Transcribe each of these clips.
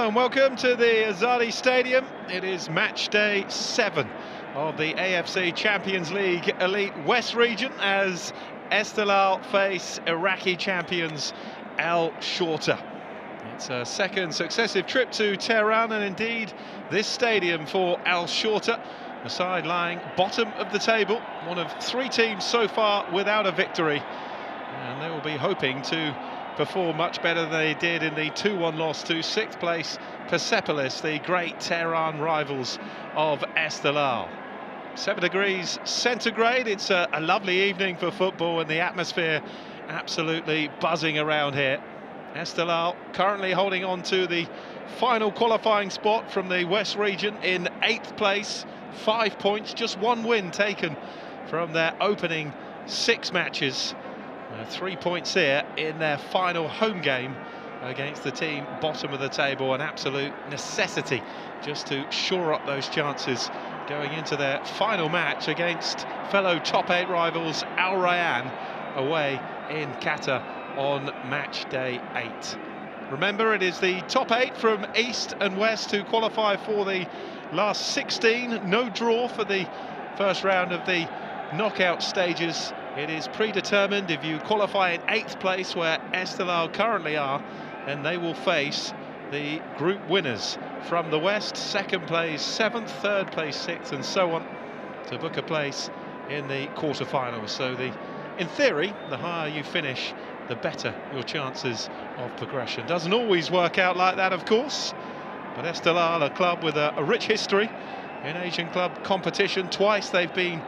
and welcome to the Azadi Stadium. It is match day 7 of the AFC Champions League Elite West region as Esteghlal face Iraqi champions Al Shorta. It's a second successive trip to Tehran, and indeed this stadium for Al Shorta, a side lying bottom of the table, one of 3 teams so far without a victory, and they will be hoping to perform much better than they did in the 2-1 loss to 6th place Persepolis, the great Tehran rivals of Esteghlal. 7 degrees centigrade. It's a lovely evening for football, and the atmosphere absolutely buzzing around here. Esteghlal currently holding on to the final qualifying spot from the West region in 8th place, 5 points, just 1 win taken from their opening 6 matches. 3 points here in their final home game against the team bottom of the table, an absolute necessity just to shore up those chances going into their final match against fellow top 8 rivals Al Rayyan away in Qatar on match day 8. Remember, it is the top 8 from East and West who qualify for the last 16. No draw for the first round of the knockout stages. It is predetermined. If you qualify in 8th place, where Esteghlal currently are, then they will face the group winners from the West, 2nd place 7th, 3rd place 6th, and so on, to book a place in the quarterfinals. So in theory, the higher you finish, the better your chances of progression. Doesn't always work out like that, of course, but Esteghlal, a club with a rich history in Asian club competition. Twice they've been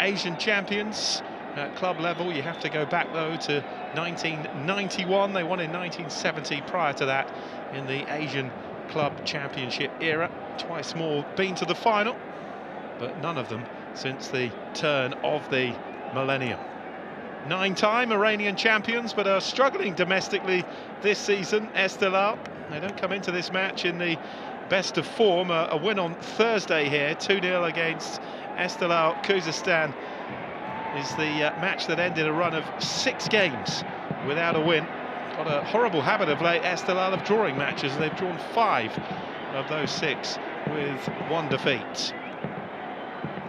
Asian champions at club level. You have to go back though to 1991. They won in 1970 prior to that in the Asian Club Championship era. Twice more been to the final, but none of them since the turn of the millennium. 9-time Iranian champions, but are struggling domestically this season. Esteghlal, they don't come into this match in the best of form. A win on Thursday here, 2-0 against Esteghlal Khuzestan, is the match that ended a run of 6 games without a win. Got a horrible habit of late, Esteghlal, of drawing matches. They've drawn 5 of those 6 with 1 defeat.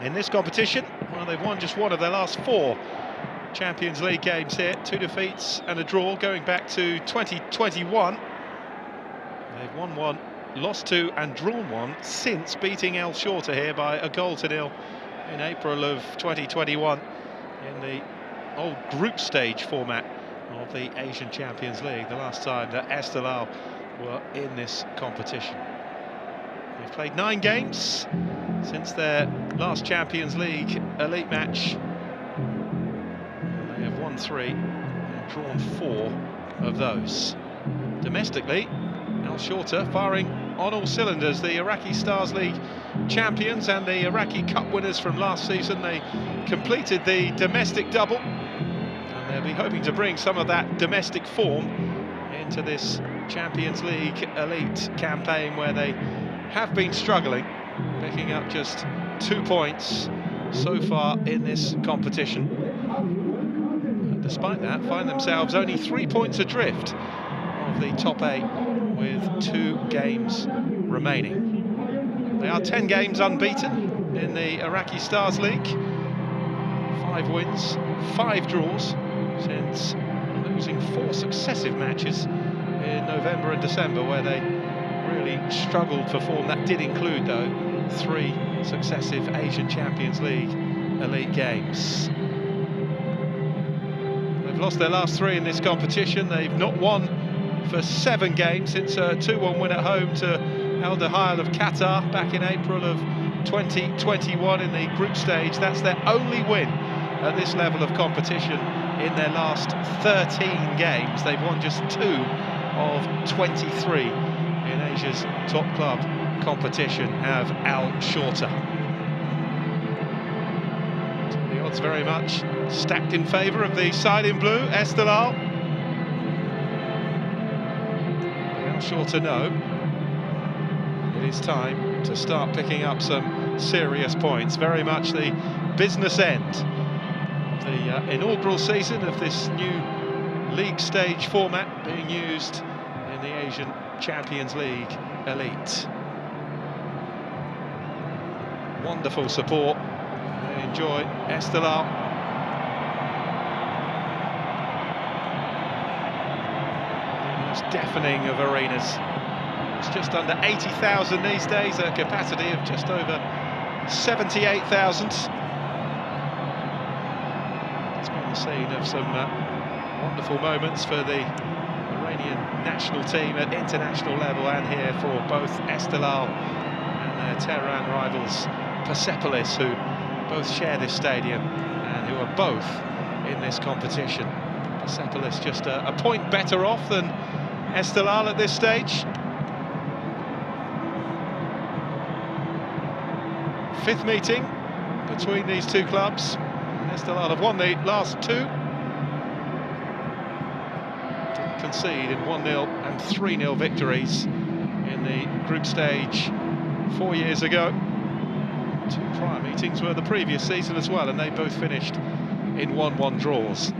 In this competition, well, they've won just 1 of their last 4 Champions League games here. 2 defeats and a draw going back to 2021. They've won 1, lost 2 and drawn 1 since beating Al Shorta here by a goal to 0 in April of 2021 in the old group stage format of the Asian Champions League, the last time that Esteghlal were in this competition. They've played 9 games since their last Champions League Elite match. They have won 3 and drawn 4 of those. Domestically, Al Shorta firing on all cylinders. The Iraqi Stars League champions and the Iraqi Cup winners from last season. They completed the domestic double, and they'll be hoping to bring some of that domestic form into this Champions League Elite campaign, where they have been struggling, picking up just 2 points so far in this competition. And despite that, find themselves only 3 points adrift of the top 8 with 2 games remaining. They are 10 games unbeaten in the Iraqi Stars League. 5 wins, 5 draws since losing 4 successive matches in November and December, where they really struggled for form. That did include, though, 3 successive Asian Champions League Elite games. They've lost their last 3 in this competition. They've not won for 7 games since a 2-1 win at home to Al Dahil of Qatar back in April of 2021 in the group stage. That's their only win at this level of competition in their last 13 games. They've won just 2 of 23 in Asia's top club competition have Al Shorta. The odds very much stacked in favour of the side in blue, Esteghlal. Al Shorta know it is time to start picking up some serious points. Very much the business end of the inaugural season of this new league stage format being used in the Asian Champions League Elite. Wonderful support. They enjoy Esteghlal. The most deafening of arenas. It's just under 80,000 these days, a capacity of just over 78,000. It's been the scene of some wonderful moments for the Iranian national team at international level, and here for both Esteghlal and their Tehran rivals Persepolis, who both share this stadium and who are both in this competition. Persepolis just a point better off than Esteghlal at this stage. Fifth meeting between these two clubs. Esteghlal have won the last two. Didn't concede in 1-0 and 3-0 victories in the group stage 4 years ago. Two prior meetings were the previous season as well, and they both finished in 1-1 draws.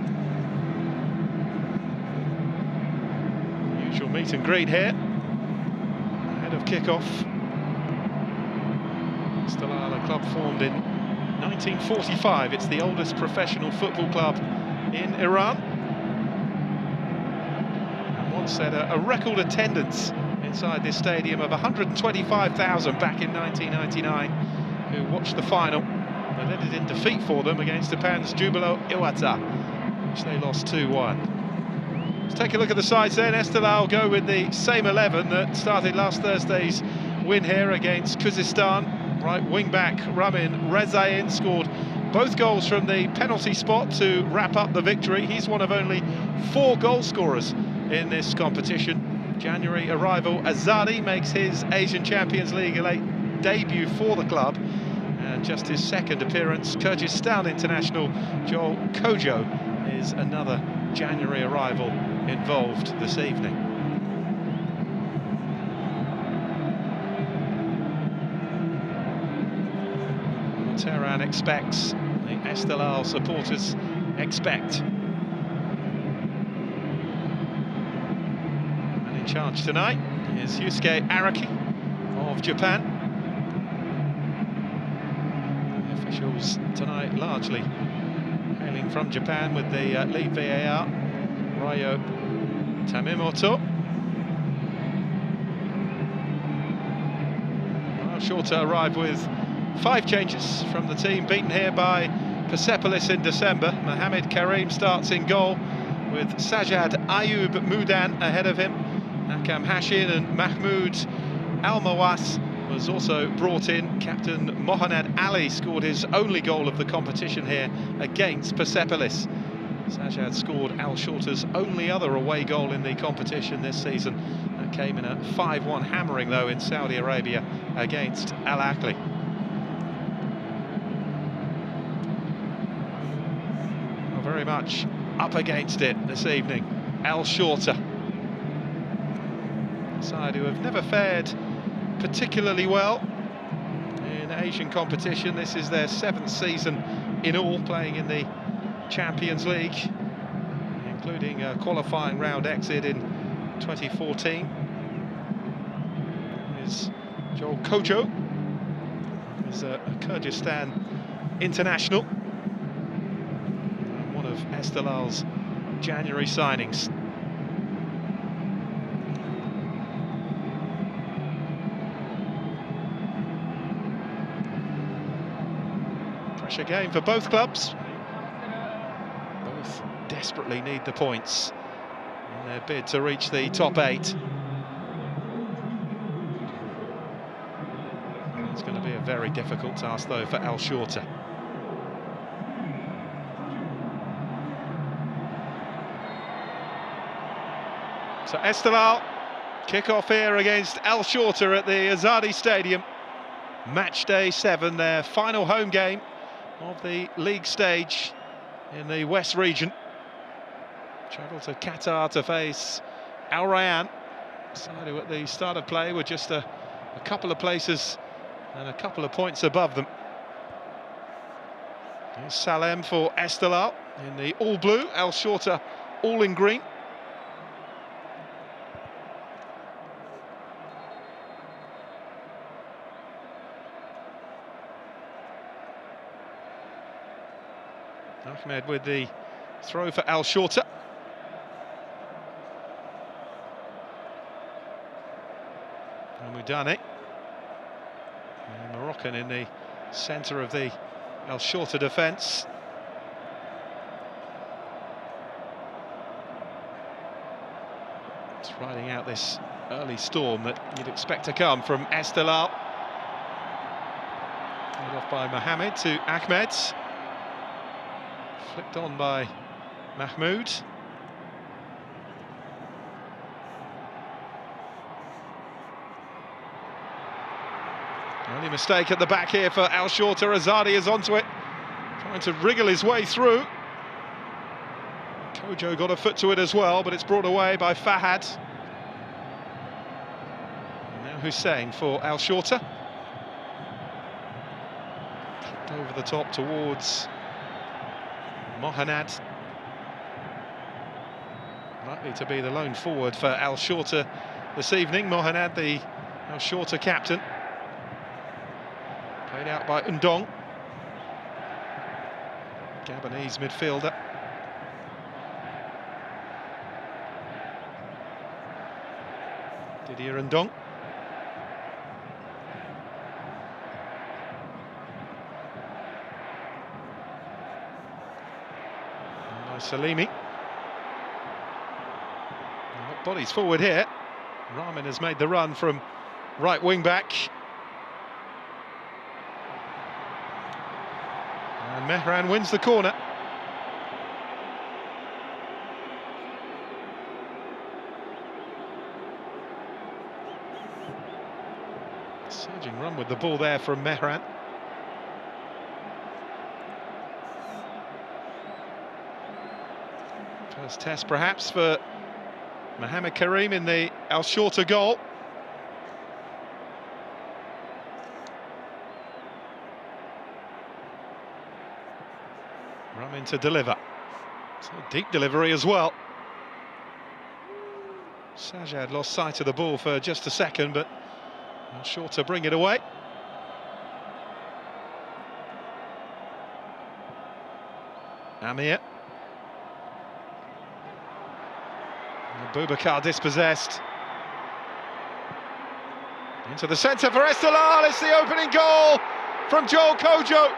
Usual meet and greet here ahead of kick-off. Esteghlal, a club formed in 1945. It's the oldest professional football club in Iran. And once had a record attendance inside this stadium of 125,000 back in 1999, who watched the final. They ended in defeat for them against Japan's Jubilo Iwata, which they lost 2-1. Let's take a look at the sides then. Esteghlal go with the same 11 that started last Thursday's win here against Kyrgyzstan. Right wing-back Ramin Rezain scored both goals from the penalty spot to wrap up the victory. He's one of only 4 goal scorers in this competition. January arrival Azadi makes his Asian Champions League Elite debut for the club, and just his second appearance. Kyrgyzstan international Joel Kojo is another January arrival involved this evening. Tehran expects, the Esteghlal supporters expect. And in charge tonight is Yusuke Araki of Japan. The officials tonight largely hailing from Japan, with the lead VAR, Ryo Tamimoto. Shorta arrived with 5 changes from the team beaten here by Persepolis in December. Mohamed Karim starts in goal, with Sajad Ayub Mudan ahead of him. Akam Hashin and Mahmoud Al-Mawas was also brought in. Captain Mohanad Ali scored his only goal of the competition here against Persepolis. Sajad scored Al Shorta's only other away goal in the competition this season. That came in a 5-1 hammering, though, in Saudi Arabia against Al Ahly. Very much up against it this evening. Al Shorta, a side who have never fared particularly well in Asian competition. This is their 7th season in all, playing in the Champions League, including a qualifying round exit in 2014. Is Joel Kojo, is a Kyrgyzstan international, one of Esteghlal January signings. Pressure game for both clubs. Both desperately need the points in their bid to reach the top 8. It's going to be a very difficult task, though, for Al Shorta. So Esteghlal kick off here against Al Shorta at the Azadi Stadium. Match day 7, their final home game of the league stage in the West region. Travel to Qatar to face Al Rayyan, side who at the start of play were just a couple of places and a couple of points above them. Here's Salem for Esteghlal in the all blue, Al Shorta all in green. Ahmed with the throw for Shorta. Mudane. Moroccan in the centre of the Shorta defence. It's riding out this early storm that you'd expect to come from Esteghlal. Played off by Mohamed to Ahmed. Flicked on by Mahmoud. Only mistake at the back here for Shorta. Azadi is onto it, trying to wriggle his way through. Kojo got a foot to it as well, but it's brought away by Fahad. And now Hussein for Shorta. Over the top towards Mohanad. Likely to be the lone forward for Shorta this evening. Mohanad, the Shorta captain. Played out by Ndong. Gabonese midfielder. Didier Ndong. Salimi. Bodies forward here. Rahman has made the run from right wing back. And Mehran wins the corner. Surging run with the ball there from Mehran. First test perhaps for Mohamed Karim in the Shorta goal. Ramin to deliver. It's a deep delivery as well. Sajad lost sight of the ball for just a second, but Shorta bring it away. Amir. Boubacar dispossessed. Into the centre for Esteghlal. It's the opening goal from Joel Kojo.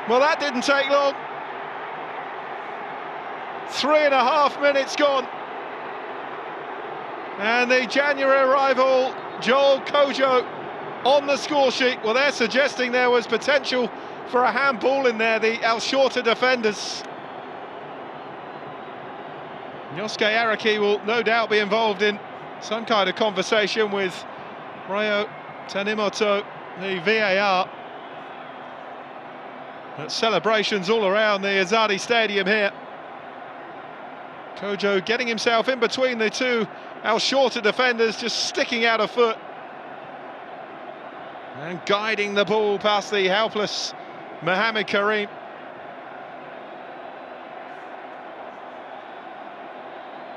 Well, that didn't take long. 3.5 minutes gone. And the January arrival, Joel Kojo, on the score sheet. Well, they're suggesting there was potential for a handball in there, the Shorta defenders. Yosuke Araki will no doubt be involved in some kind of conversation with Ryo Tanimoto, the VAR. But celebrations all around the Azadi Stadium here. Kojo getting himself in between the two Shorta defenders, just sticking out a foot. And guiding the ball past the helpless Mohamed Karim.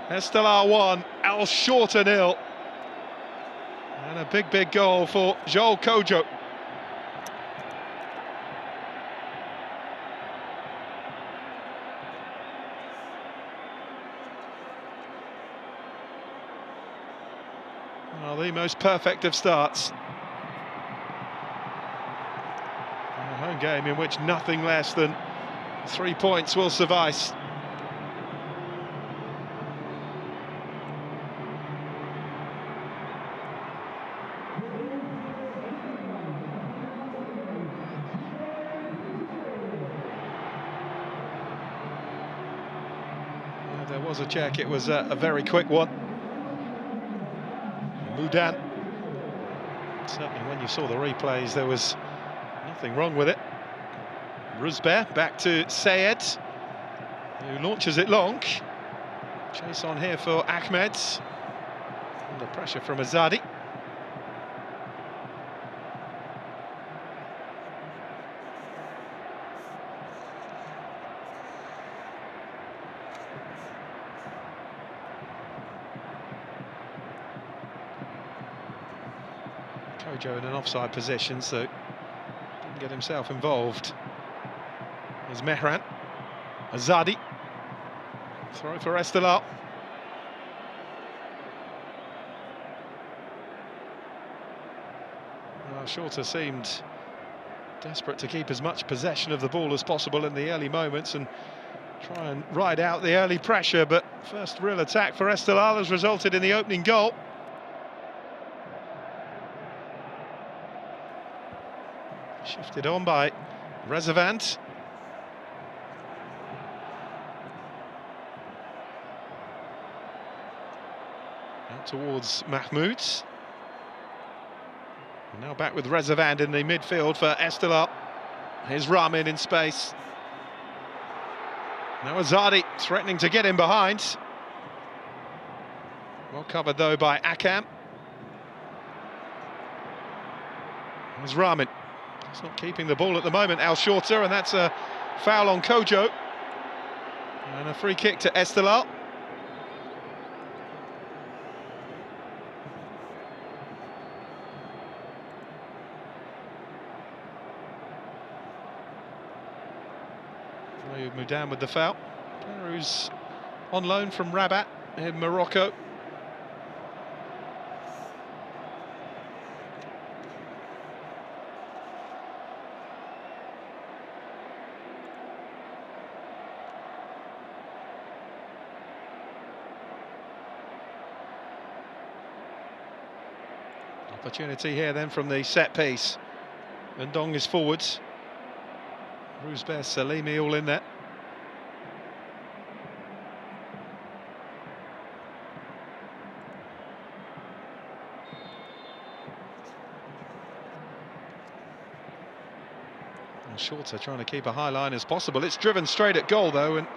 Esteghlal 1, Shorta 0. And a big goal for Joel Kojo. Well, the most perfect of starts. A home game in which nothing less than 3 points will suffice. There was a check, it was a very quick one. Mudan. Certainly when you saw the replays there was nothing wrong with it. Ruzber back to Sayed, who launches it long. Chase on here for Ahmed. Under pressure from Azadi. Kojo in an offside position, so didn't get himself involved. Here's Mehran. Azadi. Throw for Esteghlal. Well, Shorta seemed desperate to keep as much possession of the ball as possible in the early moments and try and ride out the early pressure, but first real attack for Esteghlal has resulted in the opening goal. Shifted on by Rezavant. Out towards Mahmoud. Now back with Rezavant in the midfield for Esteghlal. Here's Ramin in space. Now Azadi threatening to get in behind. Well covered though by Akam. Here's Ramin. He's not keeping the ball at the moment, Shorta, and that's a foul on Kojo. And a free kick to Esteghlal. Mudan with the foul. Player who's on loan from Rabat in Morocco. Opportunity here then from the set piece. Ndong is forwards. Rouzbeh, Salimi all in there. And Shorta trying to keep a high line as possible. It's driven straight at goal though, and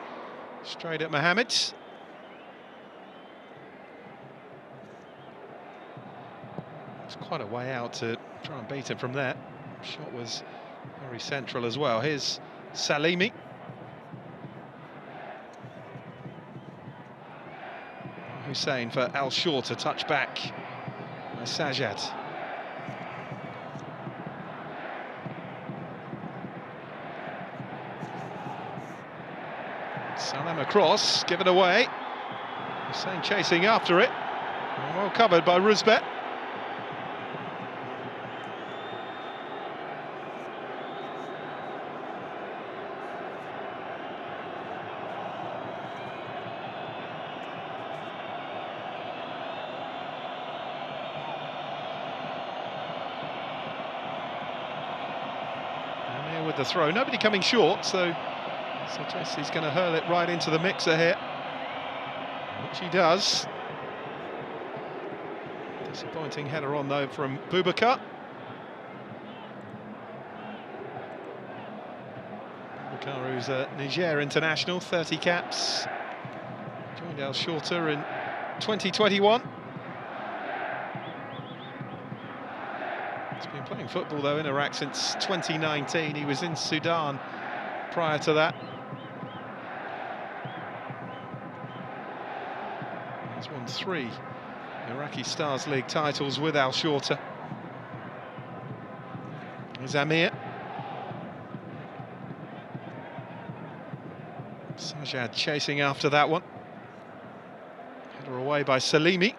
straight at Mohamed. It's quite a way out to try and beat him from there. Shot was very central as well. Here's Salimi. Hussein for Shorta, touch back by Sajad. Salam across, give it away. Hussein chasing after it. Well covered by Rouzbeh. With the throw, nobody coming short, so suggests he's going to hurl it right into the mixer here, which he does. Disappointing header on though from Boubacar. Boubacar, who's a Niger international, 30 caps, joined Shorta in 2021. He's been playing football though in Iraq since 2019. He was in Sudan prior to that. He's won 3 Iraqi Stars League titles with Shorta. Here's Amir. Sajad chasing after that one. Header away by Salimi.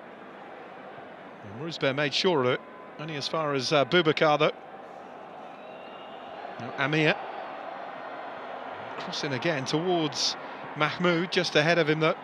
And Rouzbeh made sure of it. Only as far as Boubacar though. Now Amir. Crossing again towards Mahmoud, just ahead of him though.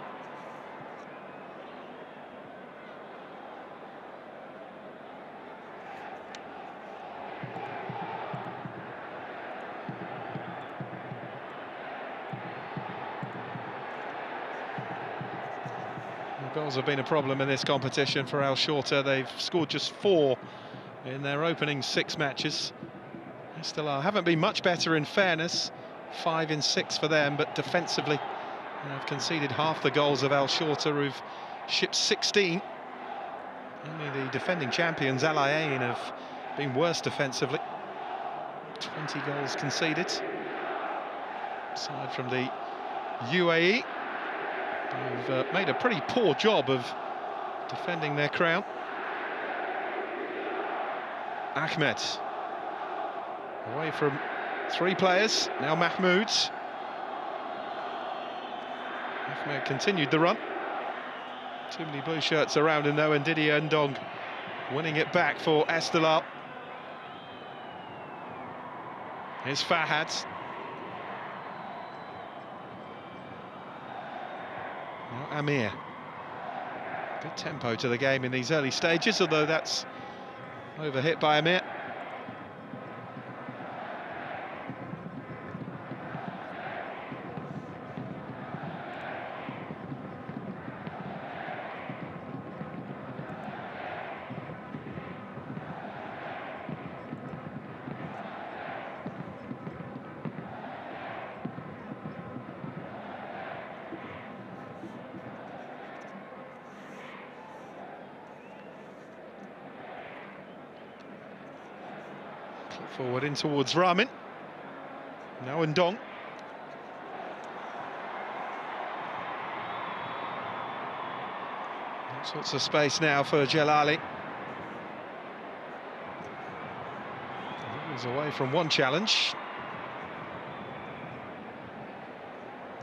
Goals have been a problem in this competition for Shorta. They've scored just 4 in their opening 6 matches. Esteghlal haven't been much better in fairness, 5 in 6 for them, but defensively they've conceded half the goals of Shorta, who've shipped 16. Only the defending champions Al Ain have been worse defensively. 20 goals conceded. Aside from the UAE, who've made a pretty poor job of defending their crown. Ahmed away from 3 players. Now Mahmoud. Ahmed continued the run. Too many blue shirts around him though, and Didier Ndong winning it back for Esteghlal. Here's Fahad. Now Amir. Good tempo to the game in these early stages, although that's overhit by Amir. Forward in towards Ramin. Now Ndong. All sorts of space now for Jalali. He's away from one challenge.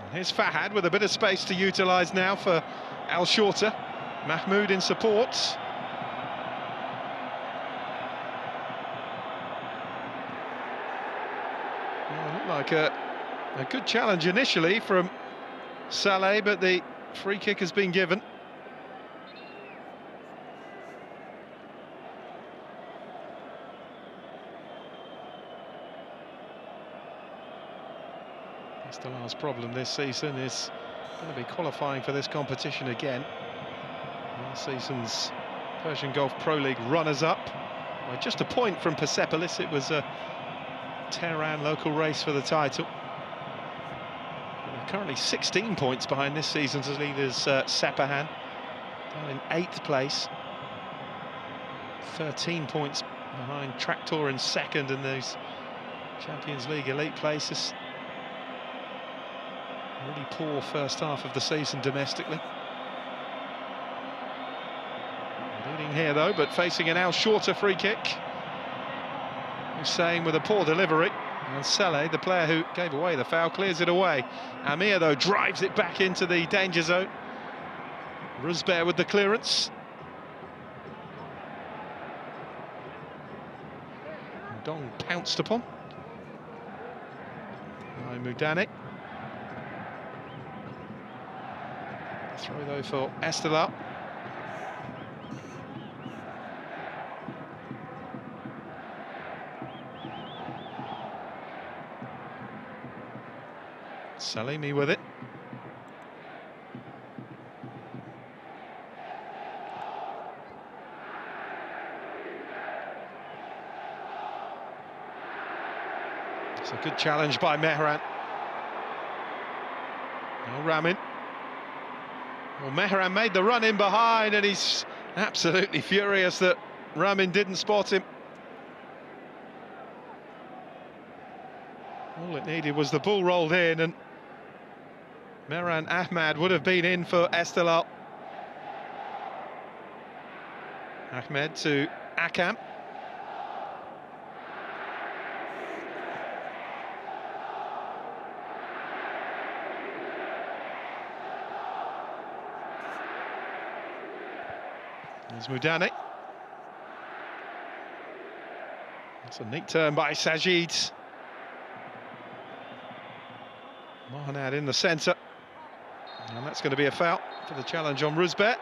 And here's Fahad with a bit of space to utilise now for Al Shorta. Mahmoud in support. Like a good challenge initially from Saleh, but the free kick has been given. Esteghl's problem this season is going to be qualifying for this competition again. Last season's Persian Gulf Pro League runners-up. Well, just a point from Persepolis. It was a Tehran local race for the title. They're currently 16 points behind this season's leaders, Sepahan, down in 8th place. 13 points behind Traktor in second in those Champions League Elite places. Really poor first half of the season domestically. Leading here though, but facing an Al Shorta free kick. Hussein with a poor delivery, and Saleh, the player who gave away the foul, clears it away. Amir though drives it back into the danger zone. Rusber with the clearance. Ndong pounced upon by Mudane. Throw though for Esteghlal. Salimi with it. It's a good challenge by Mehran. Now Ramin. Well, Mehran made the run in behind, and he's absolutely furious that Ramin didn't spot him. All it needed was the ball rolled in, and Mehran Ahmad would have been in for Esteghlal. Ahmed to Akam. There's Mudane. That's a neat turn by Sajid. Mohanad in the centre. And that's going to be a foul for the challenge on Rusber.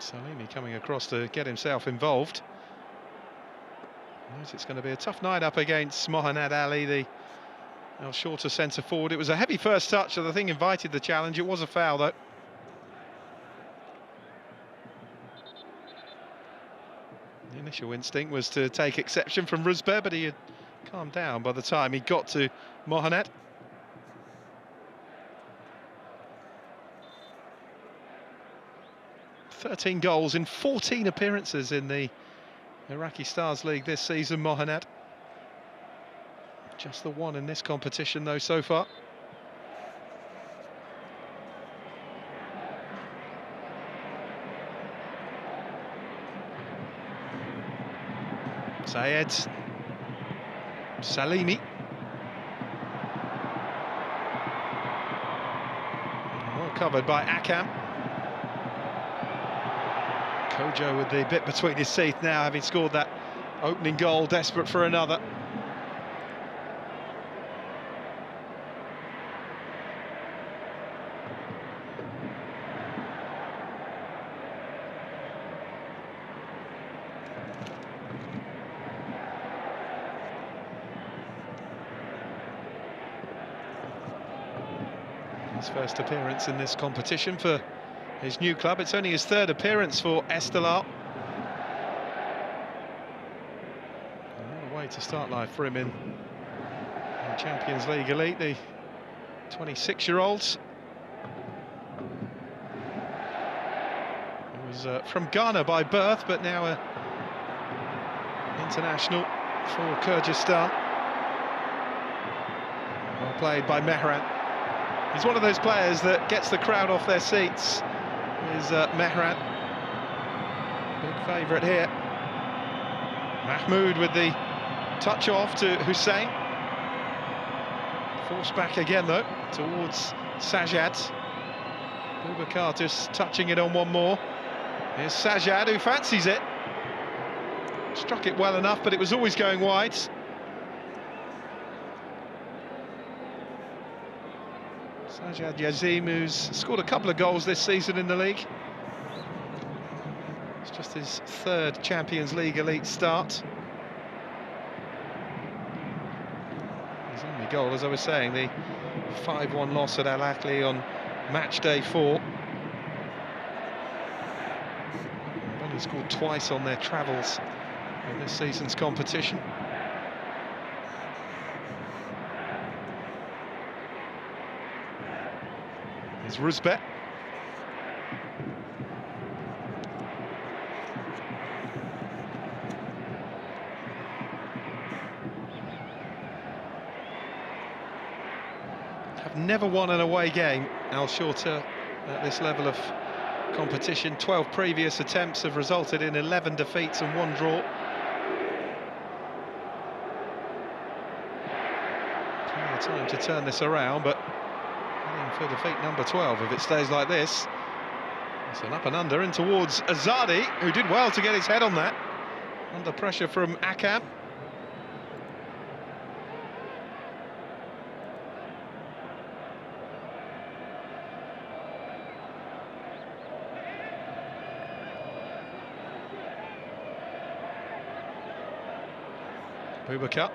Salimi coming across to get himself involved. Knows it's going to be a tough night up against Mohanad Ali, the Al Shorta centre forward. It was a heavy first touch, so the thing invited the challenge. It was a foul though. The initial instinct was to take exception from Rusber, but he had calmed down by the time he got to Mohanad. "13 goals in 14 appearances in the Iraqi Stars League this season, Mohanad. Just the one in this competition, though, so far. Zayed Salimi. Well covered by Akam. Kojo with the bit between his teeth now, having scored that opening goal, desperate for another. His first appearance in this competition for his new club. It's only his third appearance for Esteghlal. What a way to start life for him in Champions League Elite, the 26-year-olds. He was from Ghana by birth, but now an international for Kyrgyzstan. Well played by Mehran. He's one of those players that gets the crowd off their seats, is Mehran. Big favourite here. Mahmoud with the touch off to Hussein. Forced back again though, towards Sajad. Boubacar just touching it on one more. Here's Sajad, who fancies it. Struck it well enough, but it was always going wide. Sajad Yazim, who's scored a couple of goals this season in the league. It's just his third Champions League Elite start. His only goal, as I was saying, the 5-1 loss at Al Ahly on match day 4. They've only scored twice on their travels in this season's competition. Here's Rusbet. Have never won an away game, Al Shorta, at this level of competition. 12 previous attempts have resulted in 11 defeats and 1 draw. Plenty of time to turn this around, but for defeat number 12 if it stays like this. It's an up and under in towards Azadi, who did well to get his head on that. Under pressure from Akam. Boubacar.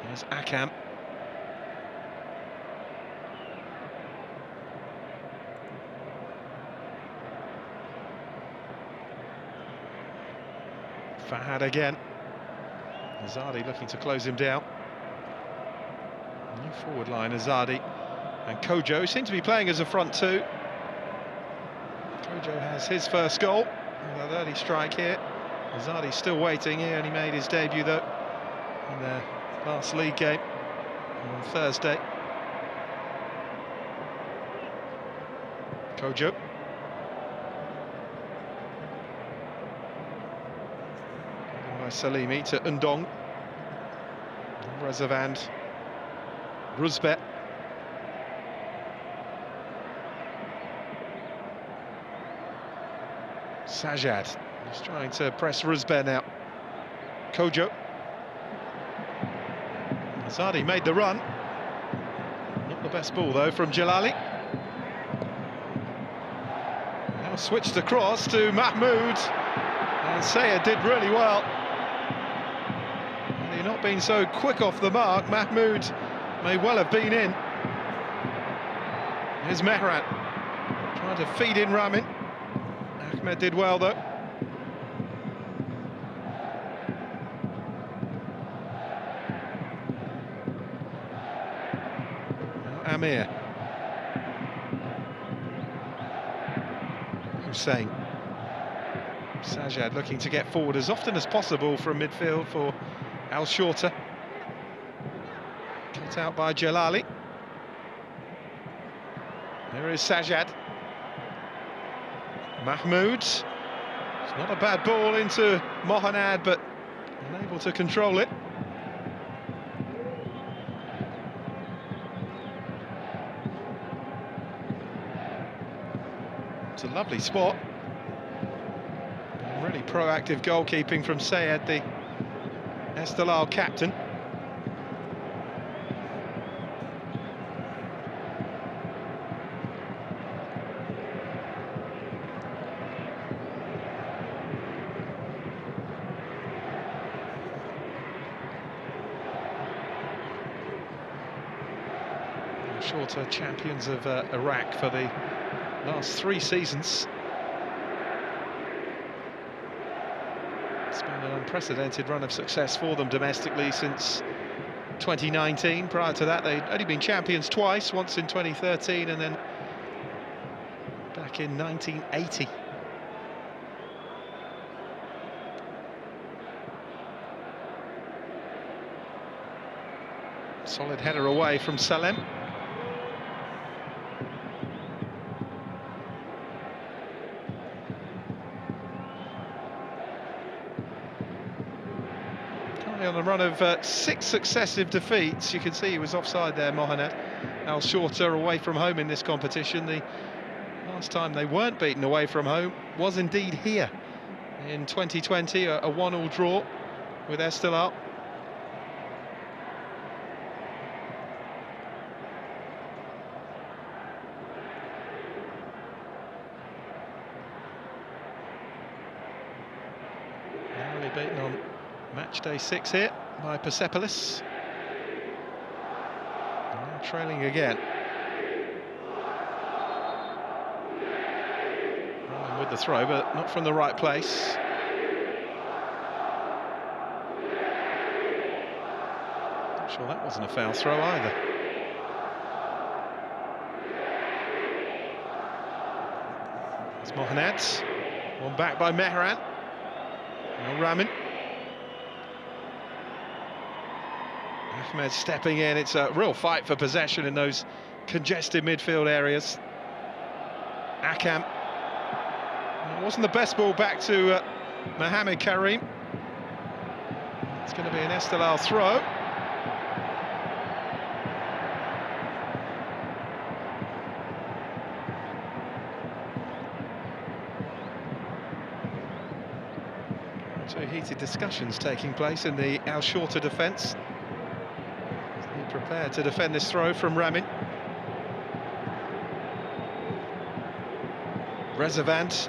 There's Akam. Fahad again. Azadi looking to close him down. New forward line, Azadi and Kojo seem to be playing as a front two. Kojo has his first goal with an early strike here. Azadi still waiting. He only made his debut though in their last league game on Thursday. Kojo. By Salimi to Undong. Rezavand. Rusbet. Sajad just trying to press Rusbet now. Kojo. Azadi made the run. Not the best ball though from Jalali. Now switched across to Mahmoud. And Sayed did really well. Not been so quick off the mark. Mahmoud may well have been in. Here's Mehran trying to feed in Ramin. Ahmed did well though. Now Amir. Hussein. Sajad looking to get forward as often as possible from midfield for Al Shorta. Cut out by Jalali. There is Sajad. Mahmoud. It's not a bad ball into Mohanad, but Unable to control it. It's a lovely spot. Really proactive goalkeeping from Sayed, the Esteghlal captain. Shorta, champions of Iraq for the last 3 seasons. It's been an unprecedented run of success for them domestically since 2019. Prior to that, they'd only been champions twice, once in 2013 and then back in 1980. Solid header away from Salem. On a run of 6 successive defeats. You can see he was offside there, Mohamed. Al Shorta away from home in this competition. The last time they weren't beaten away from home was indeed here in 2020, a 1-1 draw with Esteghlal. Narrowly beaten on match day 6 here by Persepolis. Now trailing again. Running with the throw, but not from the right place. Not sure that wasn't a foul throw either. It's Mohamed. One back by Mehran. Now Ramin. Ahmed stepping in. It's a real fight for possession in those congested midfield areas. Akam. It wasn't the best ball back to Mohamed Karim. It's going to be an Esteghlal throw. Two heated discussions taking place in the Al Shorta defence. Prepared to defend this throw from Ramin. Rezavant.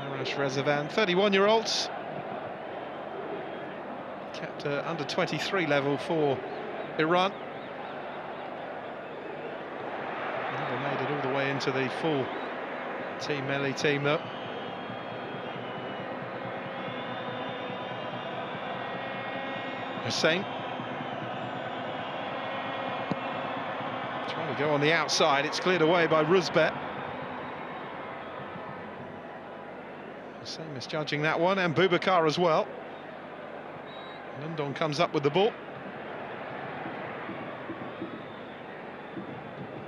Arash Rezavant, 31-year-olds. Kept under 23 level for Iran. Made it all the way into the full Team Melli team though. Hussein trying to go on the outside. It's cleared away by Ruzbet. Hussein misjudging that one, and Boubacar as well. Lundon comes up with the ball.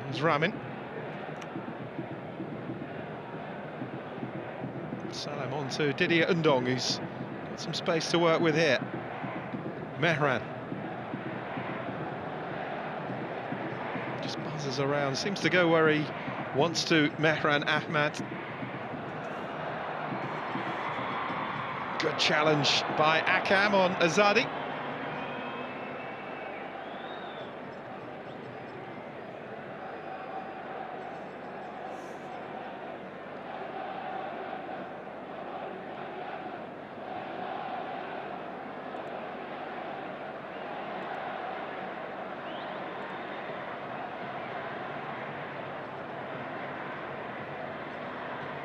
There's Ramin. Salem on to Didier Undong, who's got some space to work with here. Mehran. Just buzzes around, seems to go where he wants to, Mehran Ahmad. Good challenge by Akam on Azadi.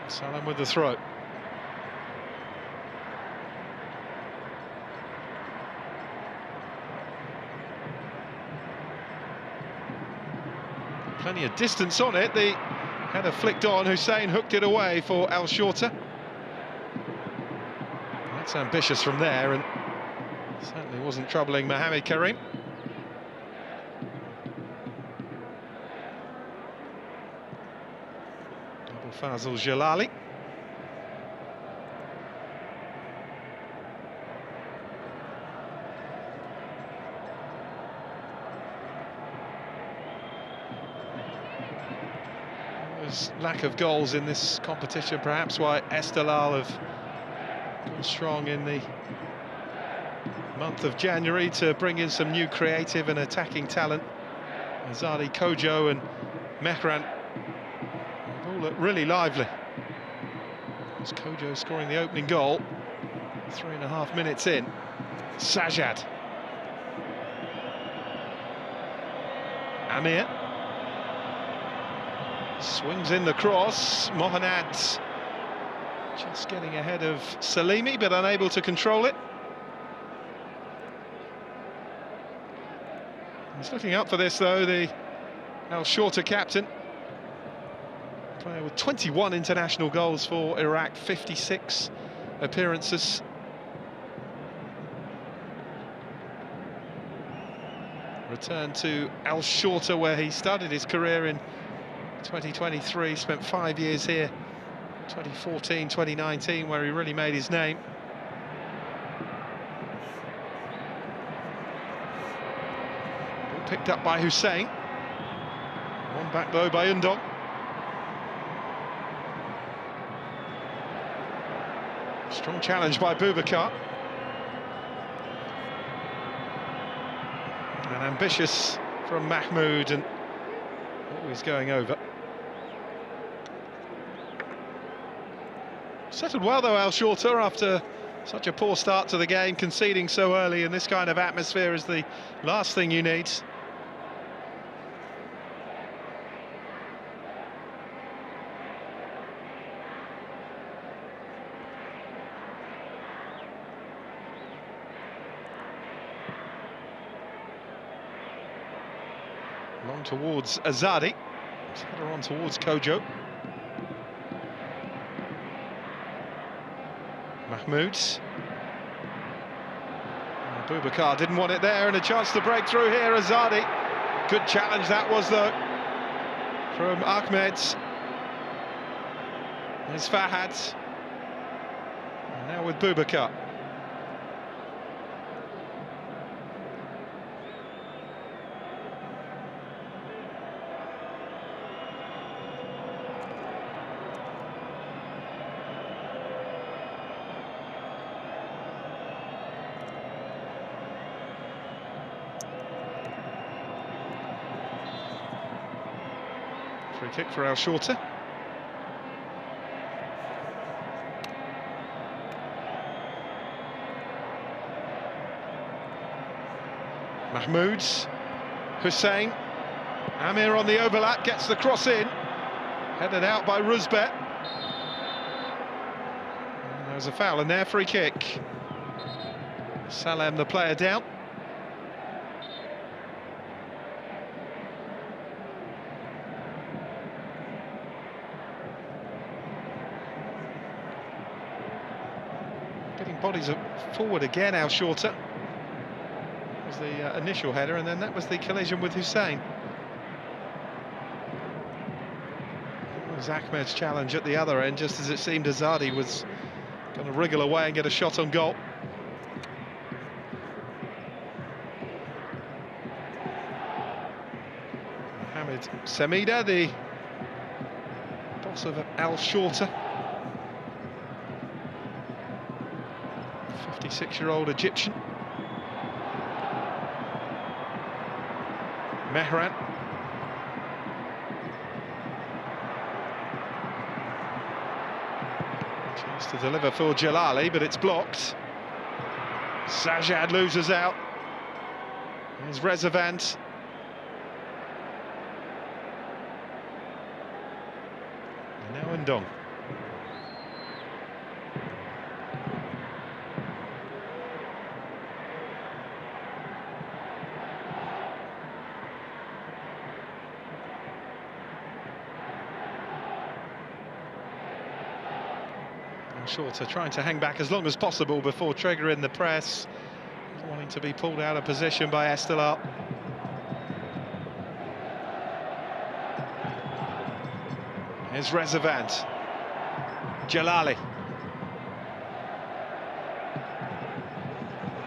Salem with the throw. Plenty of distance on it. The header flicked on. Hussein hooked it away for Al Shorta. That's ambitious from there, and certainly wasn't troubling Mohamed Karim. Esteghlal. There's lack of goals in this competition, perhaps why Esteghlal have gone strong in the month of January to bring in some new creative and attacking talent. Azadi, Kojo and Mehran all look really lively. As Kojo scoring the opening goal, 3.5 minutes in. Sajad. Amir. Swings in the cross. Mohanad just getting ahead of Salimi, but unable to control it. He's looking up for this, though, the Shorta captain. Player with 21 international goals for Iraq, 56 appearances. Returned to Shorta, where he started his career in 2023, spent 5 years here, 2014, 2019, where he really made his name. Ball picked up by Hussein. One back though by Undong. Strong challenge by Boubacar. And ambitious from Mahmoud, and always going over. Settled well though, Shorta, after such a poor start to the game. Conceding so early in this kind of atmosphere is the last thing you need. Long towards Azadi. Header on towards Kojo. Mahmoud. Boubacar didn't want it there, and a chance to break through here. Azadi. Good challenge that was, though, from Ahmed. There's Fahad. And now with Boubacar. Free kick for Shorta. Mahmoud, Hussein, Amir on the overlap, gets the cross in, headed out by Ruzbet. There's a foul in there, free kick. Salem, the player, down. Getting bodies forward again, Shorta. That was the initial header, and then that was the collision with Hussein. It was Ahmed's challenge at the other end, just as it seemed Azadi was going to wriggle away and get a shot on goal. Mohamed Samida, the boss of Shorta. 56-year-old Egyptian. Mehran. Chance to deliver for Jalali, but it's blocked. Sajad loses out. There's Rezavant. And now Ndong. Shorta trying to hang back as long as possible before triggering the press, wanting to be pulled out of position by Esteghlal. Here's Rezavant. Jalali.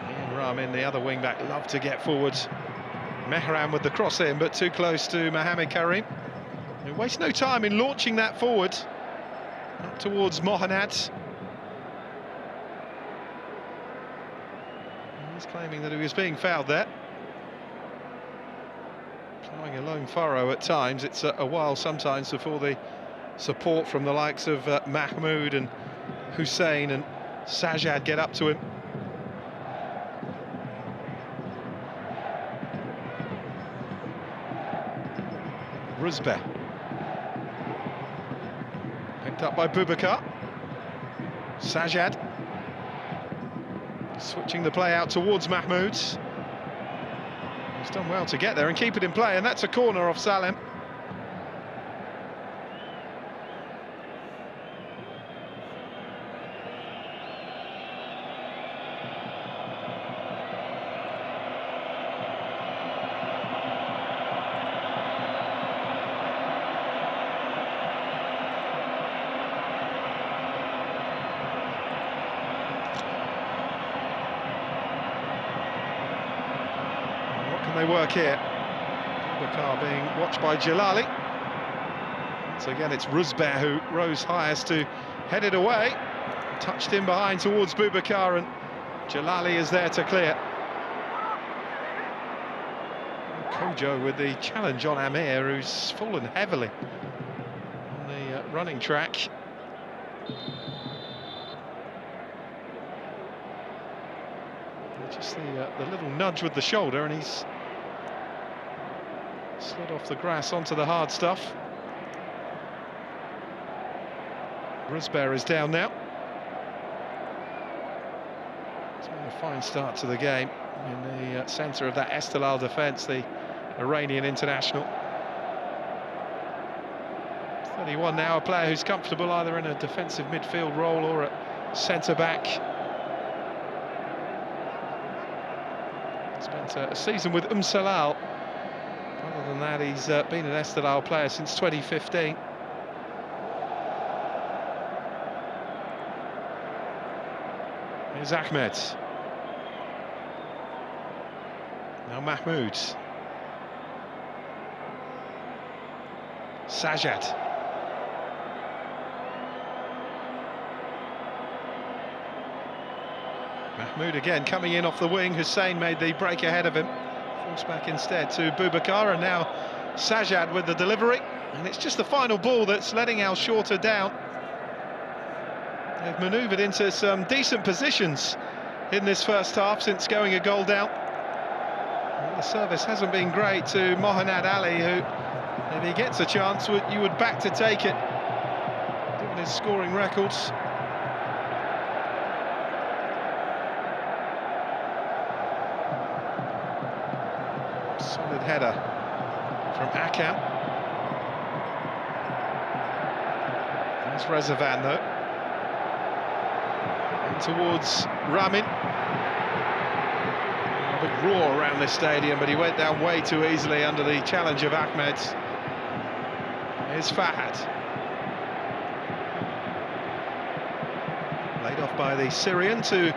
Ian Ramin, the other wing-back, love to get forward. Mehran with the cross in, but too close to Mohamed Karim. He wastes no time in launching that forward. Up towards Mohanad. He's claiming that he was being fouled there. Ploughing a lone furrow at times. It's a while sometimes before the support from the likes of Mahmoud and Hussein and Sajad get up to him. Ruzbeh. Picked up by Boubacar. Sajad. Switching the play out towards Mahmoud. He's done well to get there and keep it in play, and that's a corner off Salem. They work here. Boubacar being watched by Jalali. So again, it's Ruzbeh who rose highest to head it away. Touched in behind towards Boubacar, and Jalali is there to clear. Kojo with the challenge on Amir, who's fallen heavily on the running track. Just the little nudge with the shoulder, and he's slid off the grass onto the hard stuff. Ruzbeh is down now. It's been a fine start to the game in the centre of that Esteghlal defence, the Iranian international. 31 now, a player who's comfortable either in a defensive midfield role or at centre-back. Spent a season with Salal. Other than that, he's been an Esteghlal player since 2015. Here's Ahmed. Now Mahmoud. Sajad. Mahmoud again coming in off the wing. Hussein made the break ahead of him. Forced back instead to Boubacar, and now Sajad with the delivery. And it's just the final ball that's letting Al Shorta down. They've manoeuvred into some decent positions in this first half since going a goal down. Well, the service hasn't been great to Mohanad Ali, who, if he gets a chance, you would back to take it, given his scoring records. Solid header from Akam. There's Rezavant though. And towards Ramin. A big roar around this stadium, but he went down way too easily under the challenge of Ahmed. Here's Fahad. Laid off by the Syrian to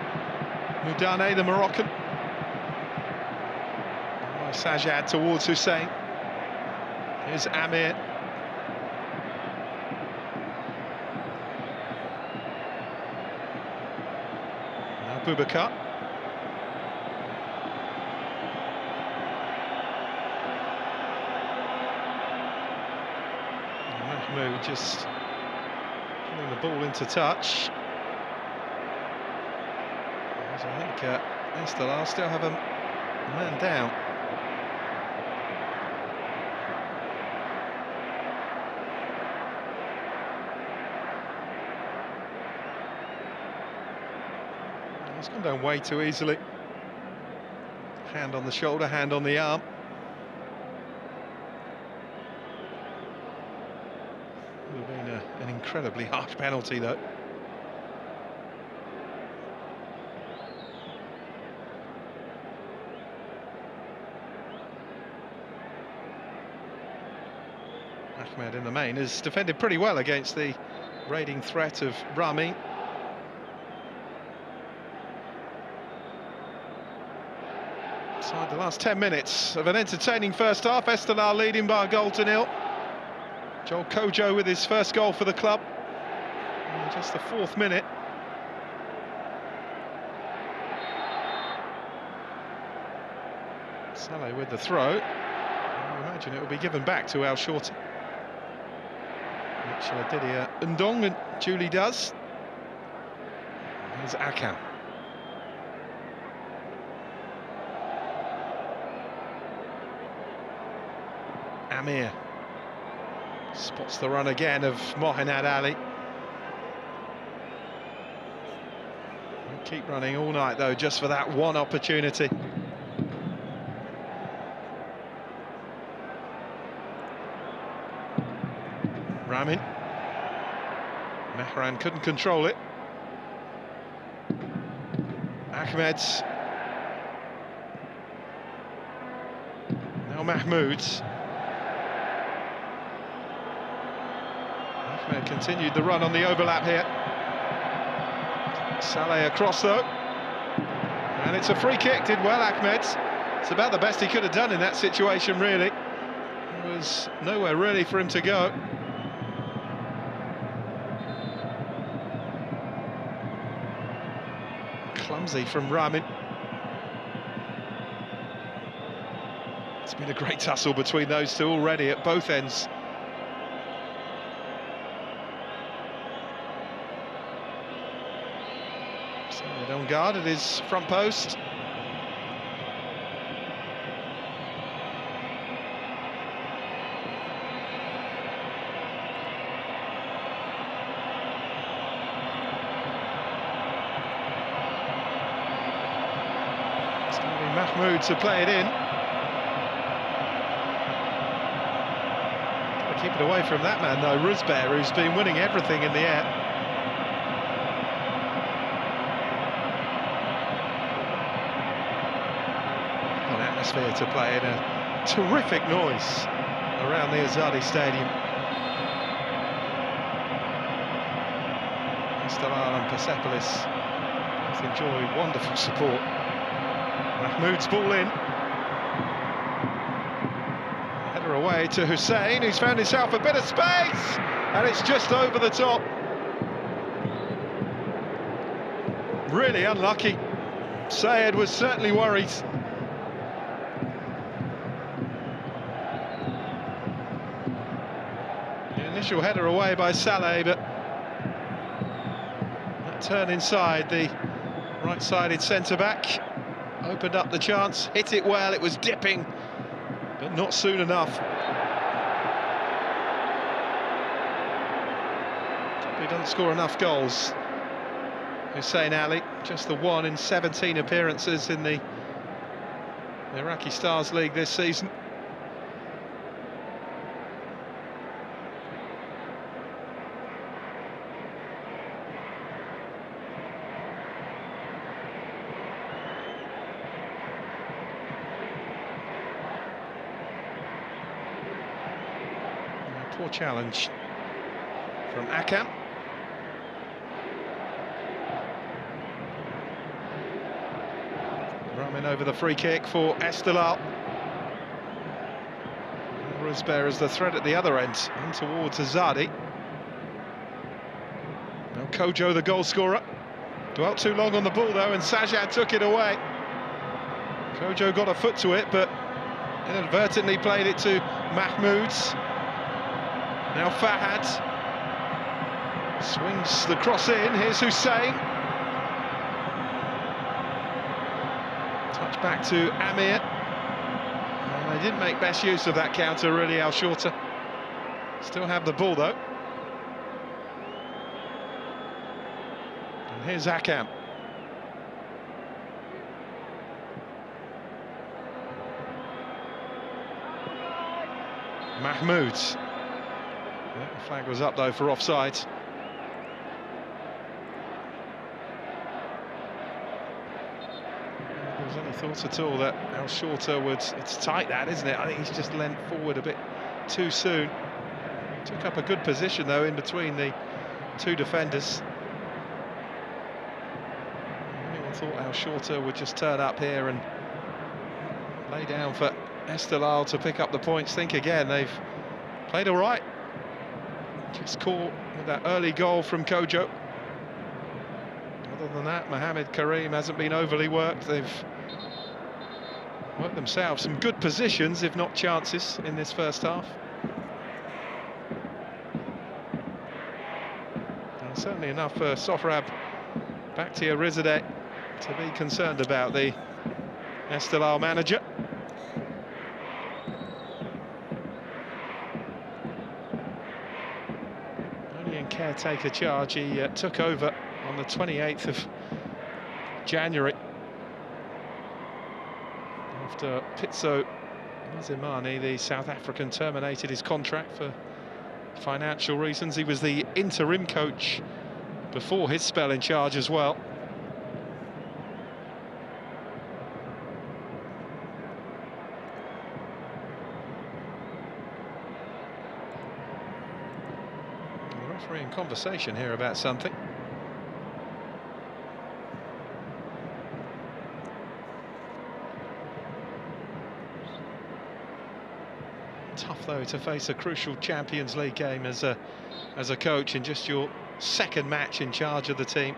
Moudane, the Moroccan. Sajad towards Hussein. Here's Amir. Now Boubacar. Mahmoud just pulling the ball into touch. As I think Esteghlal still have a man down. He's gone down way too easily. Hand on the shoulder, hand on the arm. Would have been an incredibly harsh penalty, though. Ahmed in the main has defended pretty well against the raiding threat of Rami. Inside the last 10 minutes of an entertaining first half, Esteghlal leading by a goal to nil. Joel Kojo with his first goal for the club in just the 4th minute. Saleh with the throw. I imagine it will be given back to Al Shorta, which Didier Ndong and Julie does. Here's Akam. Amir spots the run again of Mohinad Ali. We'll keep running all night though, just for that one opportunity. Ramin. Mehran couldn't control it. Ahmed. Now Mahmoud. Ahmed continued the run on the overlap here. Saleh across though. And it's a free kick, did well Ahmed. It's about the best he could have done in that situation really. There was nowhere really for him to go. Clumsy from Ramin. It's been a great tussle between those two already at both ends. Solid on guard at his front post. Mahmoud to play it in. Got to keep it away from that man though, Ruzber, who's been winning everything in the air. An atmosphere to play in, a terrific noise around the Azadi Stadium. Esteghlal and Persepolis both enjoy wonderful support. Mahmoud's ball in. Header away to Hussein, who's found himself a bit of space, and it's just over the top. Really unlucky. Sayed was certainly worried. The initial header away by Saleh, but that turn inside the right-sided centre-back opened up the chance, hit it well, it was dipping, but not soon enough. He doesn't score enough goals. Hussein Ali, just the 1 in 17 appearances in the Iraqi Stars League this season. Poor challenge from Akam. Ramin over the free kick for Esteghlal. Ruzber as the threat at the other end, and towards Azadi. Now Kojo, the goal scorer. Dwelt too long on the ball though, and Sajad took it away. Kojo got a foot to it, but inadvertently played it to Mahmoud. Now Fahad swings the cross in, here's Hussein. Touch back to Amir. And they didn't make best use of that counter really, Al Shorta. Still have the ball though. And here's Akam. Mahmoud. Yeah, the flag was up though for offside. There was any thoughts at all that Al Shorta would... It's tight that, isn't it? I think he's just leant forward a bit too soon. Took up a good position though in between the two defenders. Anyone thought how Shorta would just turn up here and lay down for Esteghlal to pick up the points? Think again, they've played all right. Just caught with that early goal from Kojo. Other than that, Mohamed Karim hasn't been overly worked. They've worked themselves some good positions, if not chances, in this first half. And certainly enough for Sohrab Bakhtiarizadeh to be concerned about, the Esteghlal manager. Only in caretaker charge. He took over on the 28th of January after Pitso Mazimane, the South African, terminated his contract for financial reasons. He was the interim coach before his spell in charge as well. The referee in conversation here about something. Tough though to face a crucial Champions League game as a coach in just your second match in charge of the team.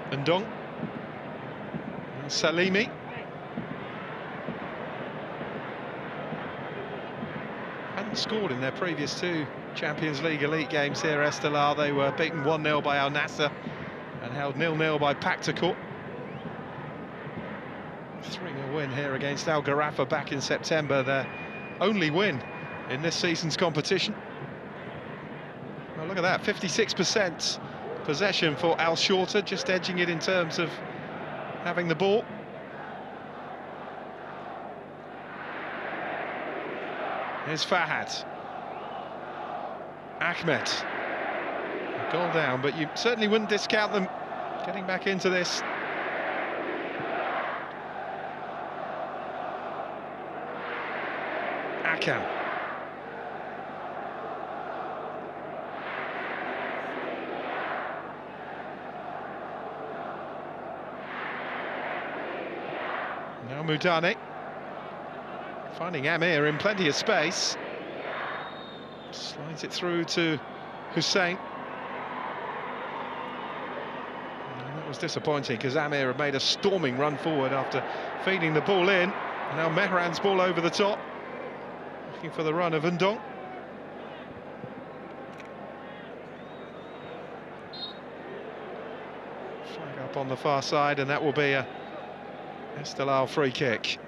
Ndong, Salimi. Hadn't scored in their previous two Champions League Elite games here, Esteghlal. They were beaten 1-0 by Al Nassr and held 0-0 by Paktakor. 3-0 win here against Al Gharafa back in September, their only win in this season's competition. Well, look at that, 56% possession for Al Shorta, just edging it in terms of having the ball. Here's Fahad. Ahmed. A goal down, but you certainly wouldn't discount them getting back into this. Akan. Now Mudane. Finding Amir in plenty of space. Slides it through to Hussein. And that was disappointing because Amir had made a storming run forward after feeding the ball in. And now Mehran's ball over the top. Looking for the run of Ndong. Flag up on the far side, and that will be a Esteghlal free kick.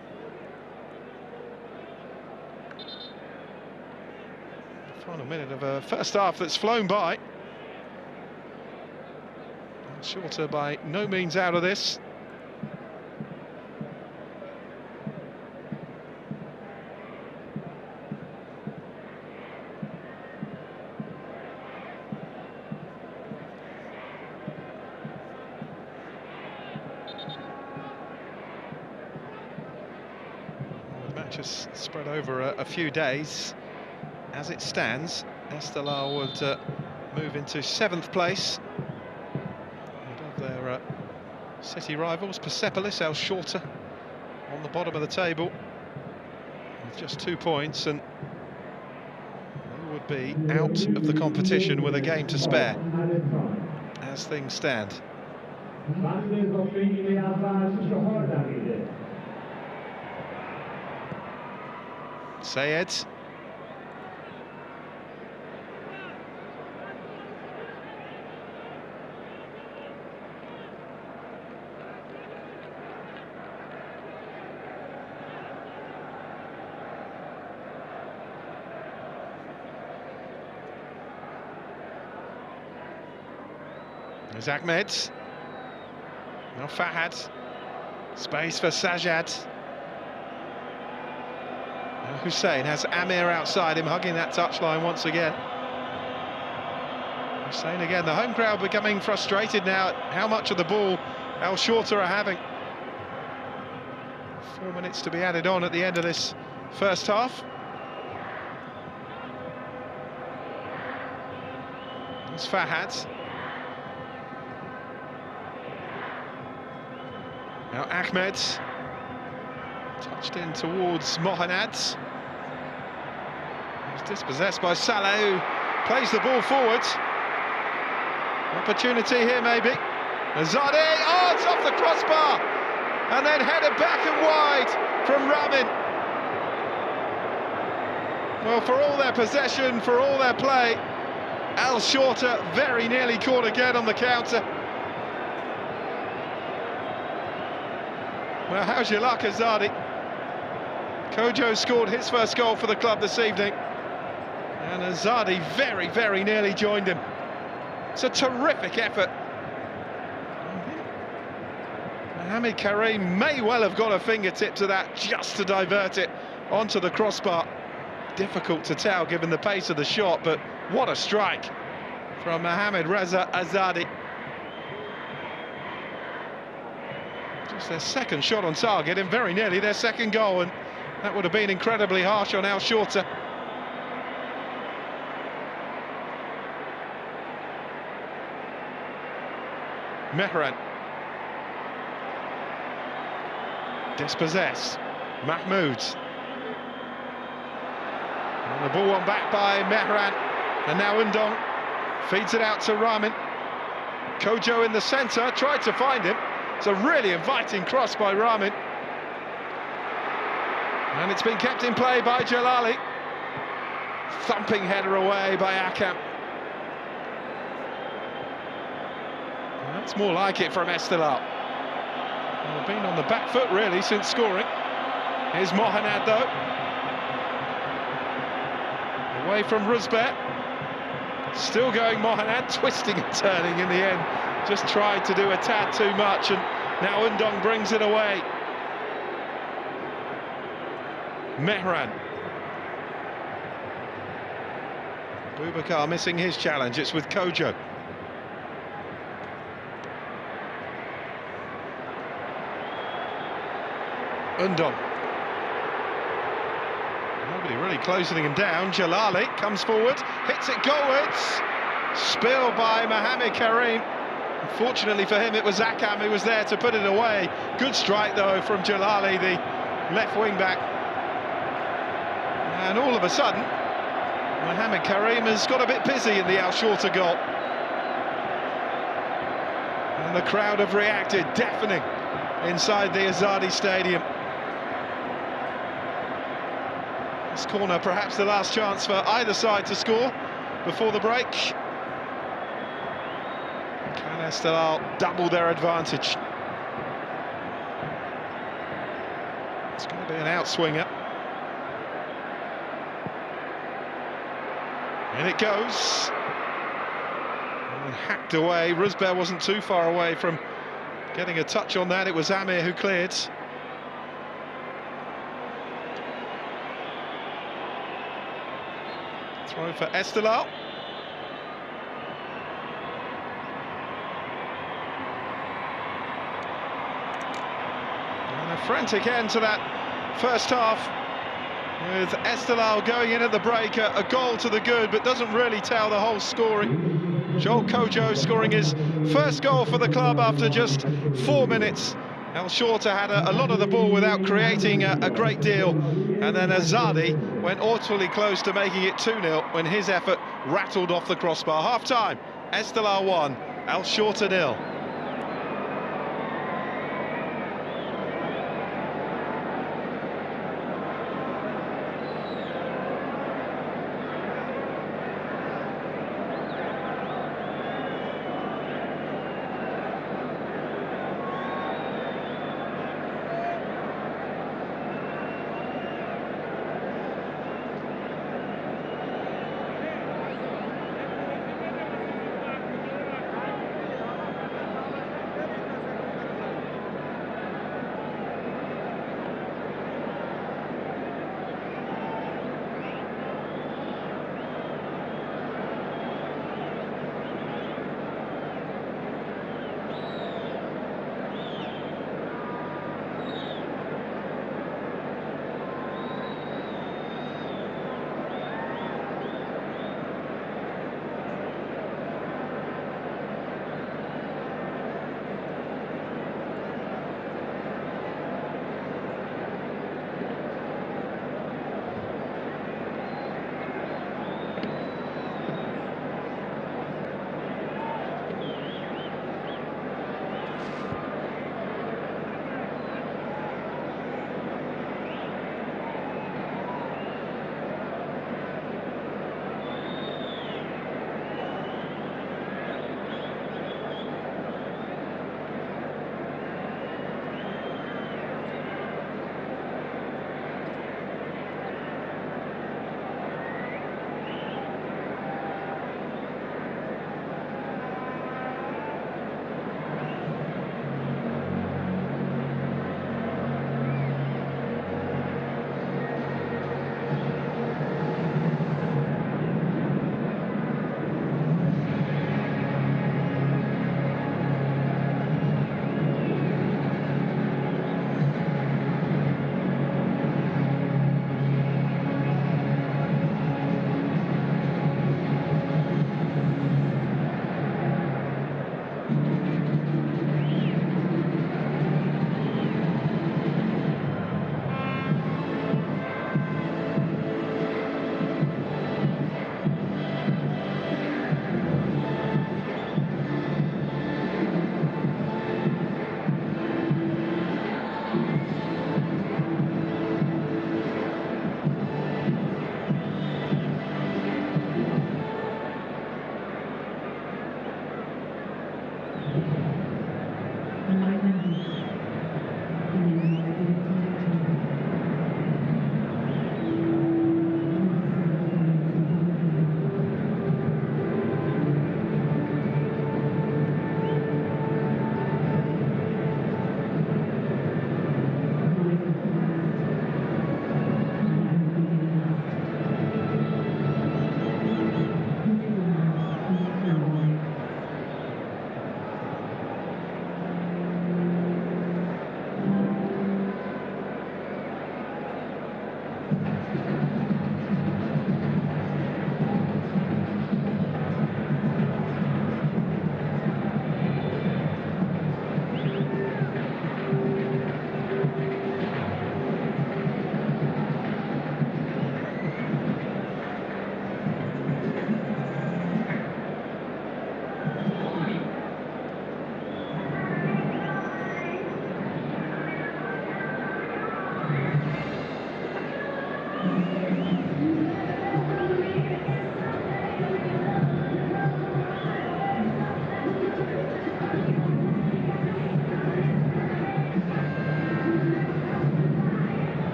Final minute of a first half that's flown by. Shorta by no means out of this. The match has spread over a few days. As it stands, Esteghlal would move into 7th place above their city rivals. Persepolis, El Shorta, on the bottom of the table with just 2 points, and they would be out of the competition with a game to spare as things stand. Sayed. There's Ahmed. Now Fahad. Space for Sajad. Hussein has Amir outside him, hugging that touchline once again. Hussein again, the home crowd becoming frustrated now at how much of the ball Al Shorta are having. 4 minutes to be added on at the end of this first half. It's Fahad. Now Ahmed. Touched in towards Mohanad. He's dispossessed by Salah, who plays the ball forward. Opportunity here maybe. Azadi, oh, it's off the crossbar! And then headed back and wide from Ramin. Well, for all their possession, for all their play, Al Shorta very nearly caught again on the counter. Well, how's your luck, Azadi? Kojo scored his first goal for the club this evening. And Azadi very, very nearly joined him. It's a terrific effort. Mohamed Karim may well have got a fingertip to that just to divert it onto the crossbar. Difficult to tell given the pace of the shot, but what a strike from Mohamed Reza Azadi. Just their second shot on target and very nearly their second goal, and that would have been incredibly harsh on Al Shorta. Mehran. Dispossessed. Mahmoud. And the ball won back by Mehran. And now Undong feeds it out to Ramin. Kojo in the centre, tried to find him. It's a really inviting cross by Ramin. And it's been kept in play by Jalali. Thumping header away by Akam. That's more like it from Esteghlal. Well, been on the back foot really since scoring. Here's Mohanad though. Away from Rusbeh. Still going Mohanad, twisting and turning in the end. Just tried to do a tad too much, and now Undong brings it away. Mehran. Boubacar missing his challenge, it's with Kojo. Undong. Nobody really closing him down. Jalali comes forward, hits it goalwards. Spill by Mohamed Karim. Unfortunately for him, it was Akam who was there to put it away. Good strike, though, from Jalali, the left wing-back. And all of a sudden, Mohamed Karim has got a bit busy in the Al Shorta goal. And the crowd have reacted, deafening, inside the Azadi Stadium. This corner, perhaps the last chance for either side to score before the break. Can Esteghlal double their advantage? It's going to be an outswinger. In it goes. And hacked away. Rusbeh wasn't too far away from getting a touch on that. It was Amir who cleared. Throw for Esteghlal. And a frantic end to that first half, with Esteghlal going in at the break, a goal to the good, but doesn't really tell the whole scoring. Joel Kojo scoring his first goal for the club after just 4 minutes. Al Shorta had a lot of the ball without creating a great deal, and then Azadi went awfully close to making it 2-0 when his effort rattled off the crossbar. Half-time, Esteghlal 1, Al Shorta 0.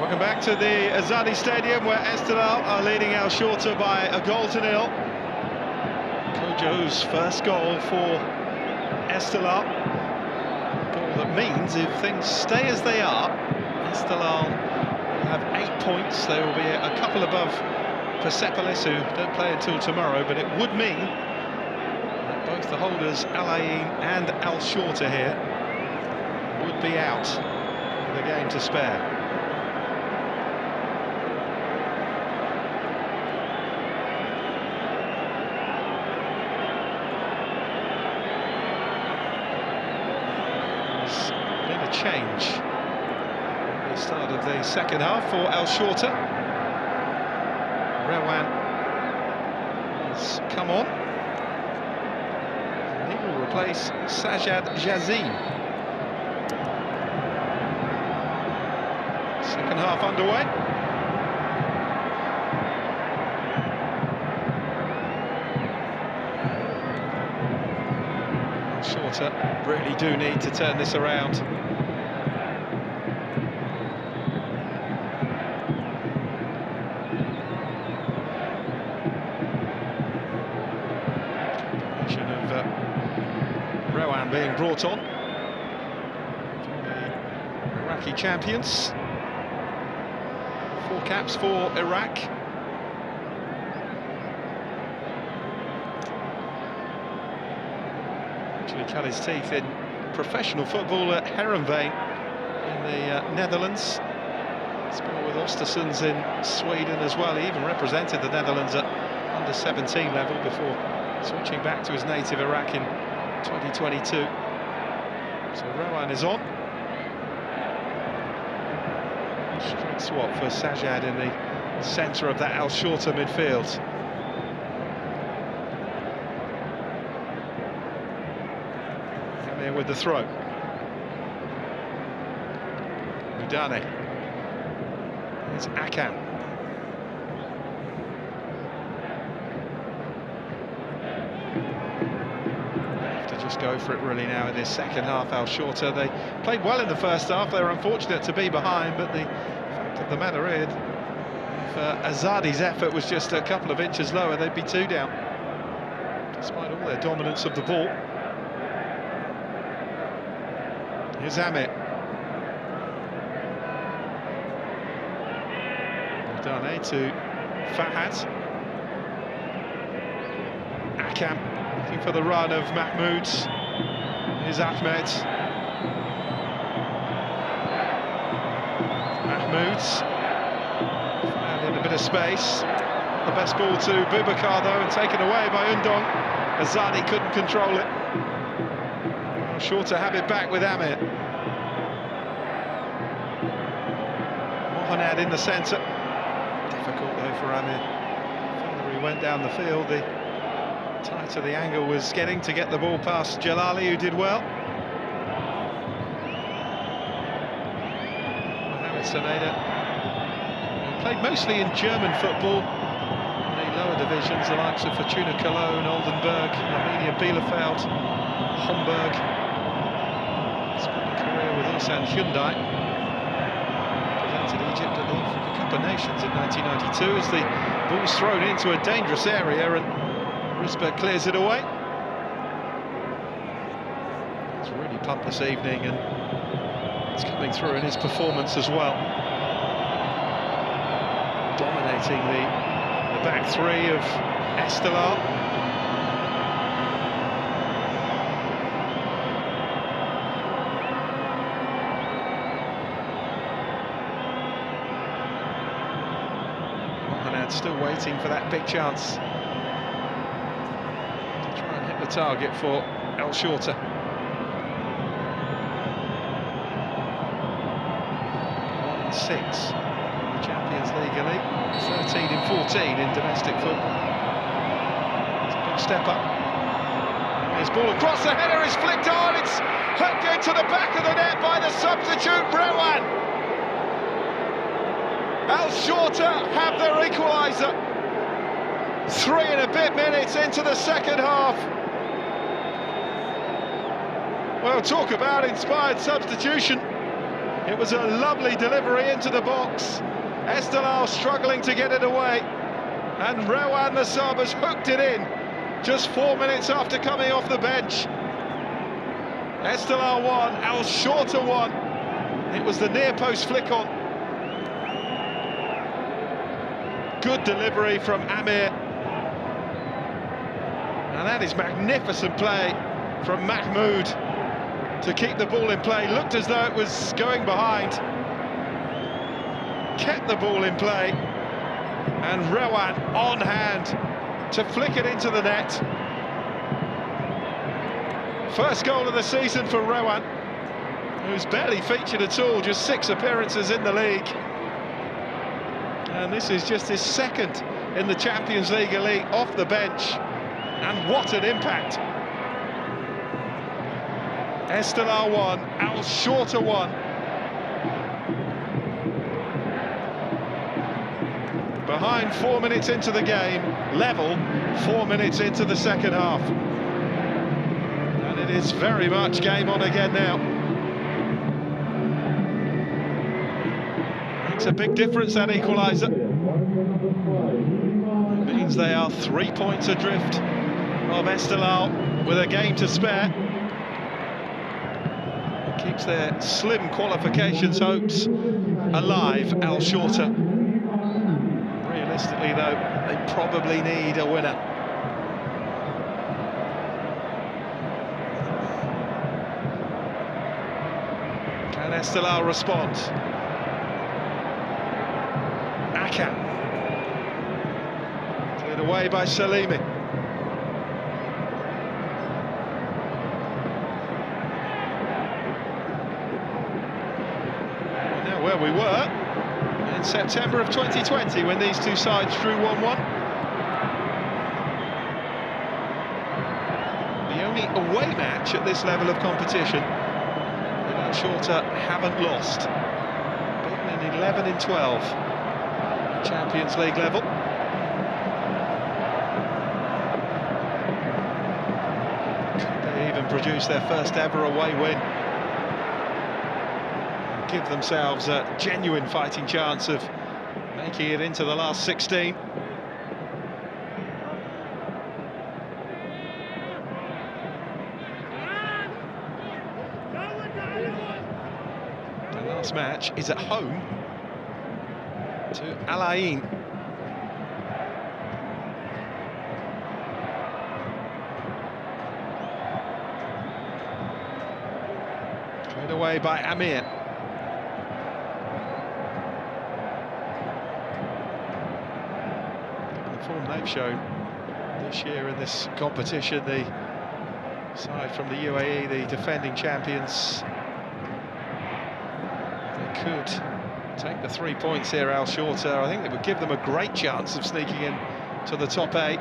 Welcome back to the Azadi Stadium, where Esteghlal are leading Al Shorta by a goal to nil. Kojo's first goal for Esteghlal. A goal that means if things stay as they are, Esteghlal have 8 points. They will be a couple above Persepolis, who don't play until tomorrow, but it would mean that both the holders, Al Ain and Al Shorta here, would be out with a game to spare. Change at the start of the second half for Al Shorta. Rewan has come on, and he will replace Sajad Jazim. Second half underway. Al Shorta really do need to turn this around. Rewan being brought on from the Iraqi champions. 4 caps for Iraq. Actually cut his teeth in professional football at Heerenveen in the Netherlands. Sport with Östersunds in Sweden as well. He even represented the Netherlands at under-17 level before switching back to his native Iraq in 2022. So Rewan is on. Straight swap for Sajad in the centre of that Al Shorta midfield. Come in with the throw. Udane. It's Akan. Just go for it really now in this second half. Al Shorta, they played well in the first half. They were unfortunate to be behind, but the fact of the matter is, if Azadi's effort was just a couple of inches lower, they'd be 2 down, despite all their dominance of the ball. Here's Amit. Udane to Fahad. Akam looking for the run of Mahmoud. Here's Ahmed. Mahmoud found in a bit of space. The best ball to Boubacar though, and taken away by Undong. Azadi couldn't control it. Well, Shorta have it back with Amit. Mohanad in the centre. Difficult though for Amit. The further he went down the field, the tighter the angle was getting to get the ball past Jalali, who did well. Mohamed Saneda played mostly in German football, in the lower divisions, the likes of Fortuna Cologne, Oldenburg, Arminia Bielefeld, Homburg. Spent a career with Ulsan Hyundai. Represented Egypt at the Africa Cup of Nations in 1992 as the ball's thrown into a dangerous area and Risberg clears it away. It's really pumped this evening, and it's coming through in his performance as well. Dominating the back three of Esteghlal. Rowad still waiting for that big chance to try and hit the target for El Shorta. 1-6 in the Champions League Elite, 13 in 14 in domestic football. It's a big step up. His ball across, the header is flicked on, it's hooked into the back of the net by the substitute Rowad. El Shorta have their equaliser. 3 and a bit minutes into the second half. Well, talk about inspired substitution. It was a lovely delivery into the box. Esteghlal struggling to get it away. And Rowad, the sub, has hooked it in just 4 minutes after coming off the bench. Esteghlal 1, El Shorta 1. It was the near post flick on. Good delivery from Amir. And that is magnificent play from Mahmoud to keep the ball in play. Looked as though it was going behind. Kept the ball in play. And Rowad on hand to flick it into the net. First goal of the season for Rowad, who's barely featured at all, just 6 appearances in the league. And this is just his second in the Champions League Elite off the bench. And what an impact. Esteghlal 1, El Shorta 1. Behind 4 minutes into the game, level 4 minutes into the second half. And it is very much game on again now. Makes a big difference, that equaliser. It means they are 3 points adrift of Esteghlal with a game to spare. It keeps their slim qualifications hopes alive, El Shorta. Realistically, though, they probably need a winner. Can Esteghlal respond? Akan. Cleared away by Salimi. And now where we were in September of 2020, when these two sides drew 1-1. The only away match at this level of competition that El Shorta haven't lost. Beaten in 11 in 12 at Champions League level. Could they even produce their first ever away win? Give themselves a genuine fighting chance of making it into the last 16. The last match is at home to Al Ain. Cleared away by Amir. They've shown this year in this competition, the side from the UAE, the defending champions, they could take the 3 points here, El Shorta. I think it would give them a great chance of sneaking in to the top 8.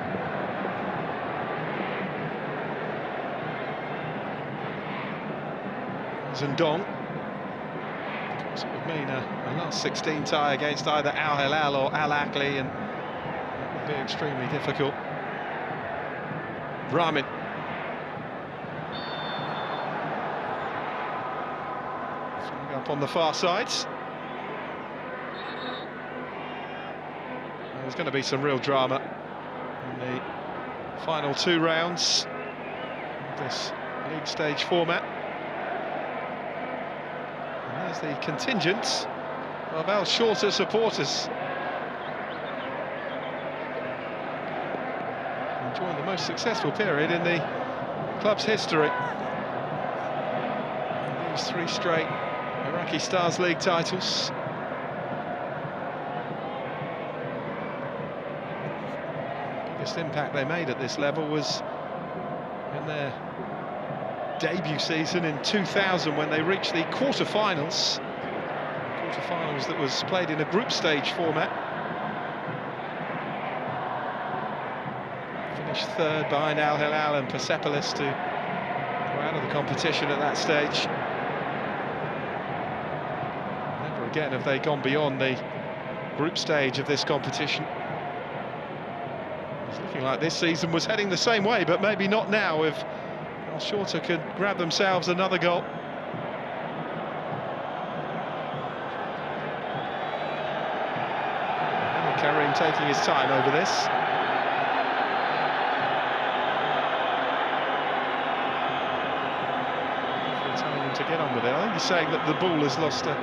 Zendong. Of course, it would mean a last 16 tie against either Al Hilal or Al Ahly, and be extremely difficult. Ramin. Flying up on the far sides. There's going to be some real drama in the final 2 rounds of this league stage format. And there's the contingent of El Shorta supporters. Enjoying the most successful period in the club's history. And these 3 straight Iraqi Stars League titles. biggest impact they made at this level was in their debut season in 2000 when they reached the quarter-finals. Quarter-finals that was played in a group stage format. Finished third behind Al-Hilal and Persepolis to go out of the competition at that stage. Never again have they gone beyond the group stage of this competition. It's looking like this season was heading the same way, but maybe not now if Shorta could grab themselves another goal. Karim taking his time over this. Telling him to get on with it. I think he's saying that the ball has lost a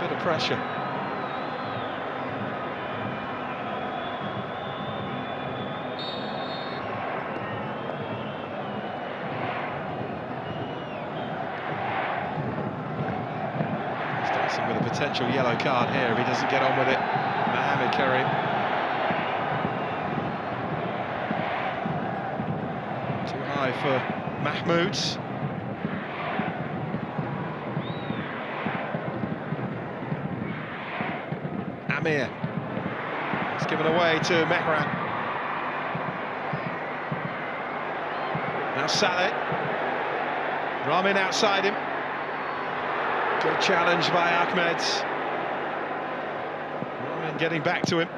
bit of pressure. With a potential yellow card here if he doesn't get on with it. Mohamed Karim. Too high for Mahmoud. Amir. It's given away to Mehran. Now Saleh. Ramin outside him. Good challenge by Ahmed. Ramin getting back to him.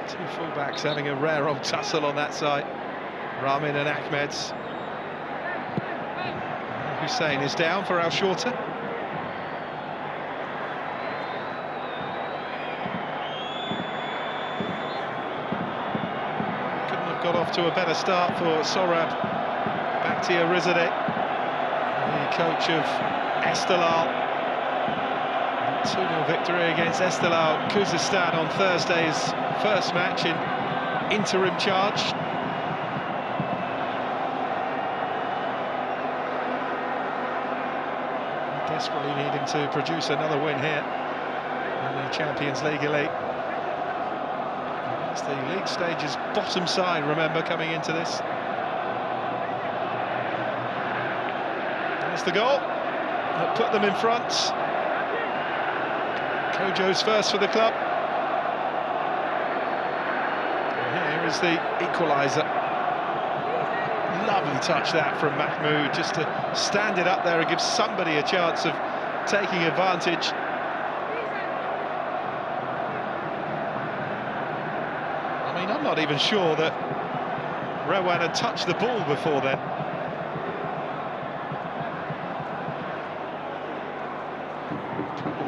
Two fullbacks having a rare old tussle on that side. Ramin and Ahmed. Hussein is down for Al Shorta. Couldn't have got off to a better start for Sorab. Bakhtiar Rizadeh, the coach of Esteghlal. 2-0 victory against Esteghlal Khuzestan on Thursday's first match in interim charge. Desperately needing to produce another win here in the Champions League Elite. It's the league stage's bottom side, remember, coming into this. That's the goal that put them in front. Kojo's first for the club. And here is the equaliser. Lovely touch that from Mahmoud, just to stand it up there and give somebody a chance of taking advantage. I mean, I'm not even sure that Rewan had touched the ball before then.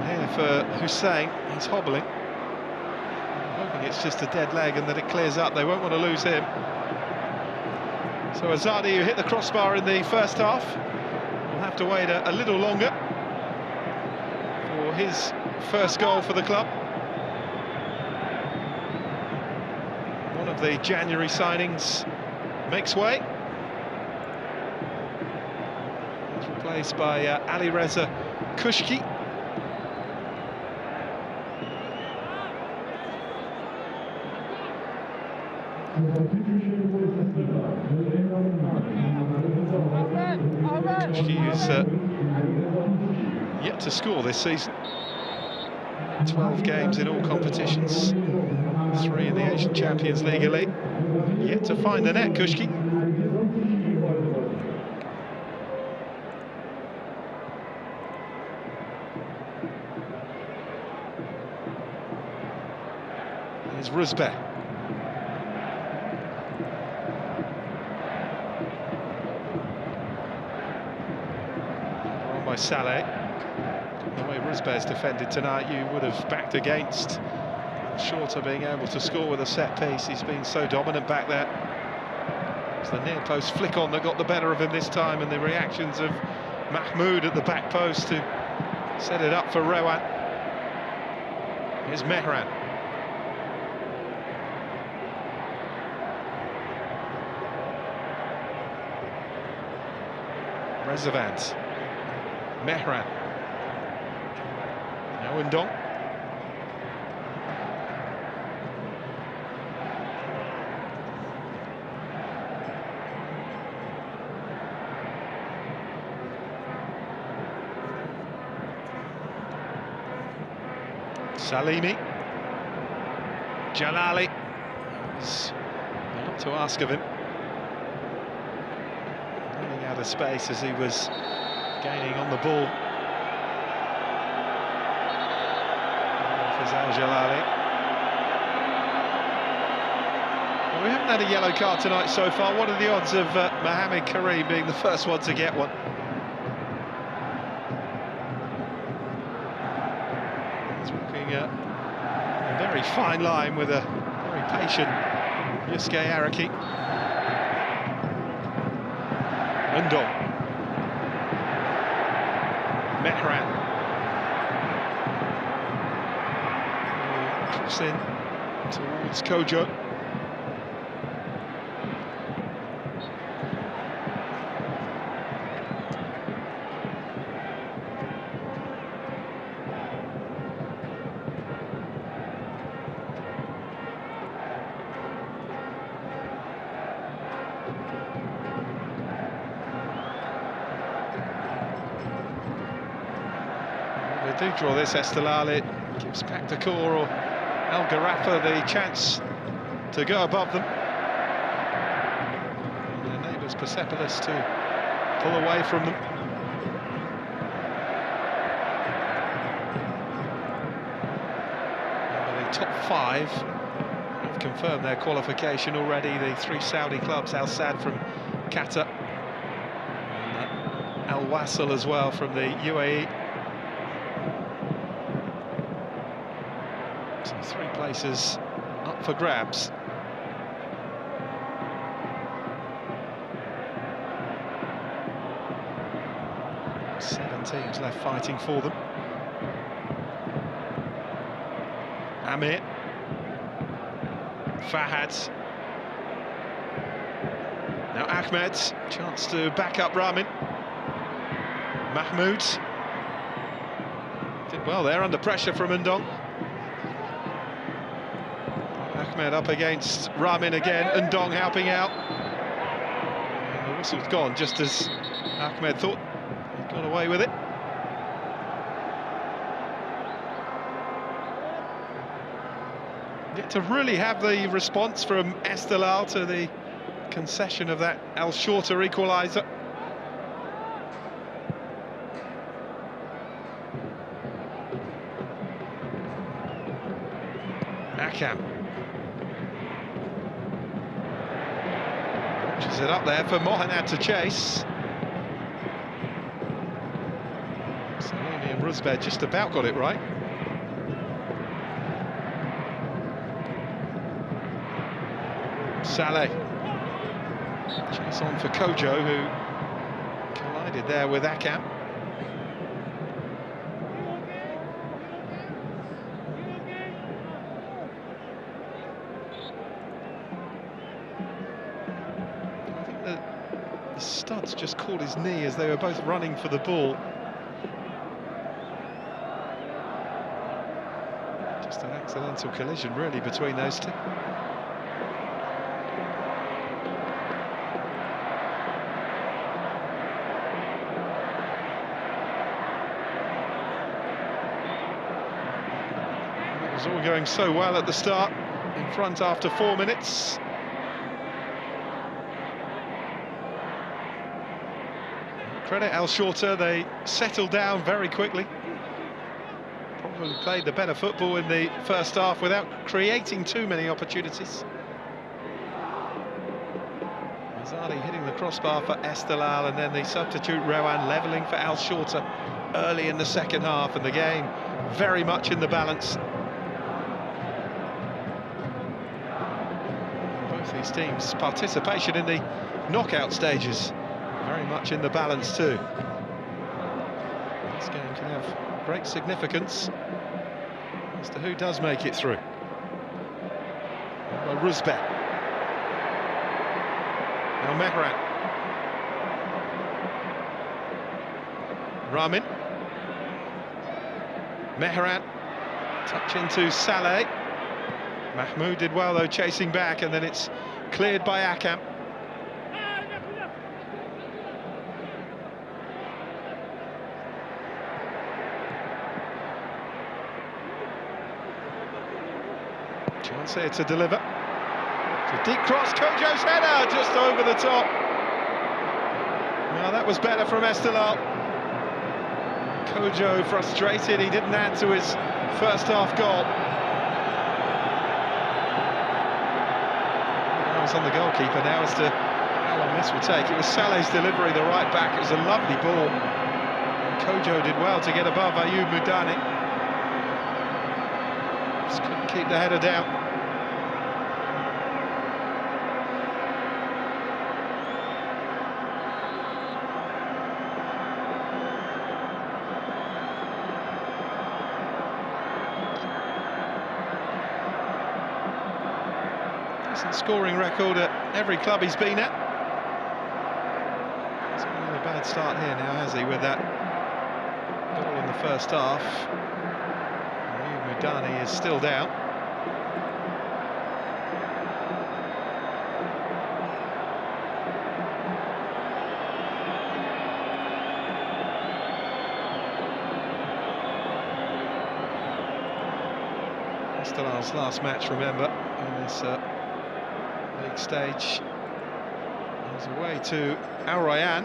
Here for Hussein, he's hobbling. I'm hoping it's just a dead leg and that it clears up. They won't want to lose him. So Azadi, who hit the crossbar in the first half, will have to wait a little longer for his first goal for the club. One of the January signings makes way. He's replaced by Ali Reza Kushki. Kushki is yet to score this season. 12 games in all competitions, 3 in the AFC Champions League Elite. Yet to find the net, Kushki. Here's Ruzbeh. By Saleh. The way Ruzbeh's defended tonight, you would have backed against Shorta being able to score with a set piece. He's been so dominant back there. It's the near post flick on that got the better of him this time, and the reactions of Mahmoud at the back post to set it up for Rewan. Here's Mehran. Rezavant. Mehran. Now Ndong. Salimi. Jalali. There's a lot to ask of him. Running out of space as he was gaining on the ball. Jalali. Well, we haven't had a yellow card tonight so far. What are the odds of Mohamed Karim being the first one to get one? He's walking a very fine line with a very patient Yusuke Araki. Undong. Mehran. Cross in towards Kojo. They do draw this, Esteghlal. It gives Paktakor or Al Garafa the chance to go above them. And their neighbours Persepolis to pull away from them. And the top five have confirmed their qualification already. The three Saudi clubs, Al Sadd from Qatar, and Al Wasl as well from the UAE. So 3 places up for grabs. Seven teams left fighting for them. Amir. Fahad. Now Ahmed, chance to back up Ramin. Mahmoud. Did well there under pressure from Undong. Ahmed up against Ramin again, Undong helping out. And the whistle's gone just as Ahmed thought he'd got away with it. Yet to really have the response from Esteghlal to the concession of that Shorta equaliser. Akam. Launches it up there for Mohanad to chase. Salimi and Rusbeh just about got it right. Saleh. Chase on for Kojo, who collided there with Akam. I think the studs just caught his knee as they were both running for the ball. Just an accidental collision, really, between those two. It was all going so well at the start, in front after 4 minutes. Credit Al Shorta, they settled down very quickly. Probably played the better football in the first half without creating too many opportunities. Azadi hitting the crossbar for Esteghlal, and then the substitute Rowan levelling for Al Shorta early in the second half, and the game very much in the balance. Both these teams' participation in the knockout stages very much in the balance too. This game can have great significance as to who does make it through. Well, Rusbeh. Now Mehran. Ramin. Mehran. Touch into Saleh. Mahmoud did well though, chasing back, and then it's cleared by Akam. Chance here to deliver. It's a deep cross, Kojo's header just over the top. Well, that was better from Esteghlal. Kojo frustrated, he didn't add to his first half goal. That was on the goalkeeper now as to how long this will take. It was Saleh's delivery, the right back. It was a lovely ball. And Kojo did well to get above Ayoub Moudani. Just couldn't keep the header down. Scoring record at every club he's been at. He's had a bad start here now, has he, with that goal in the first half. Moudani is still down. Esteghlal last match, remember, in this league stage. He's away to Al Rayyan,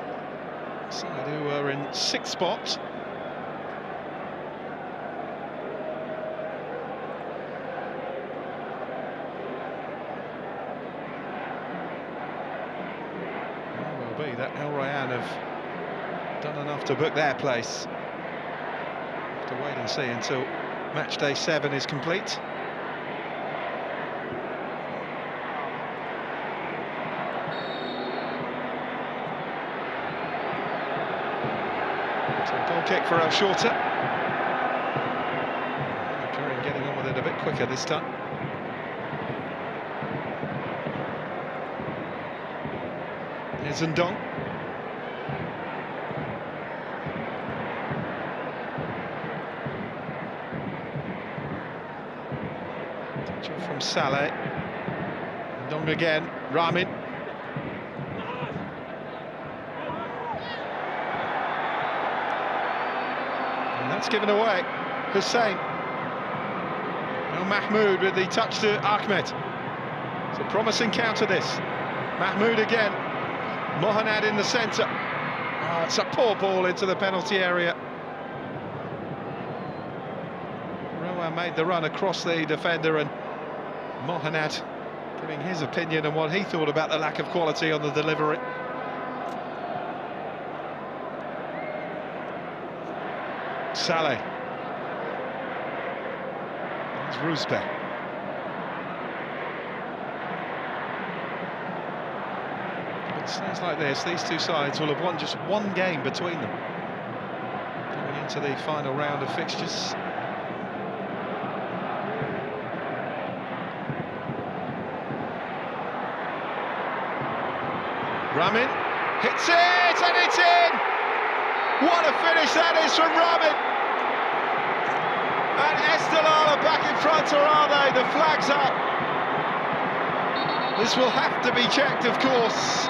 side who are in 6th spot. Well, will be that Al Rayyan have done enough to book their place. Have to wait and see until match day 7 is complete. Goal kick for Shorta. Karim getting on with it a bit quicker this time. Here's Ndong. Touch off from Saleh. Ndong again. Ramin. That's given away. Hussein. Now Mahmoud with the touch to Ahmed. It's a promising counter this. Mahmoud again. Mohanad in the centre. Oh, it's a poor ball into the penalty area. Rowan made the run across the defender, and Mohanad giving his opinion on what he thought about the lack of quality on the delivery. Saleh. There's Rouzbeh. But stands like this, these two sides will have won just one game between them going into the final round of fixtures. Ramin hits it, and it's in! What a finish that is from Ramin! And Esteghlal are back in front, or are they? The flag's up. This will have to be checked, of course.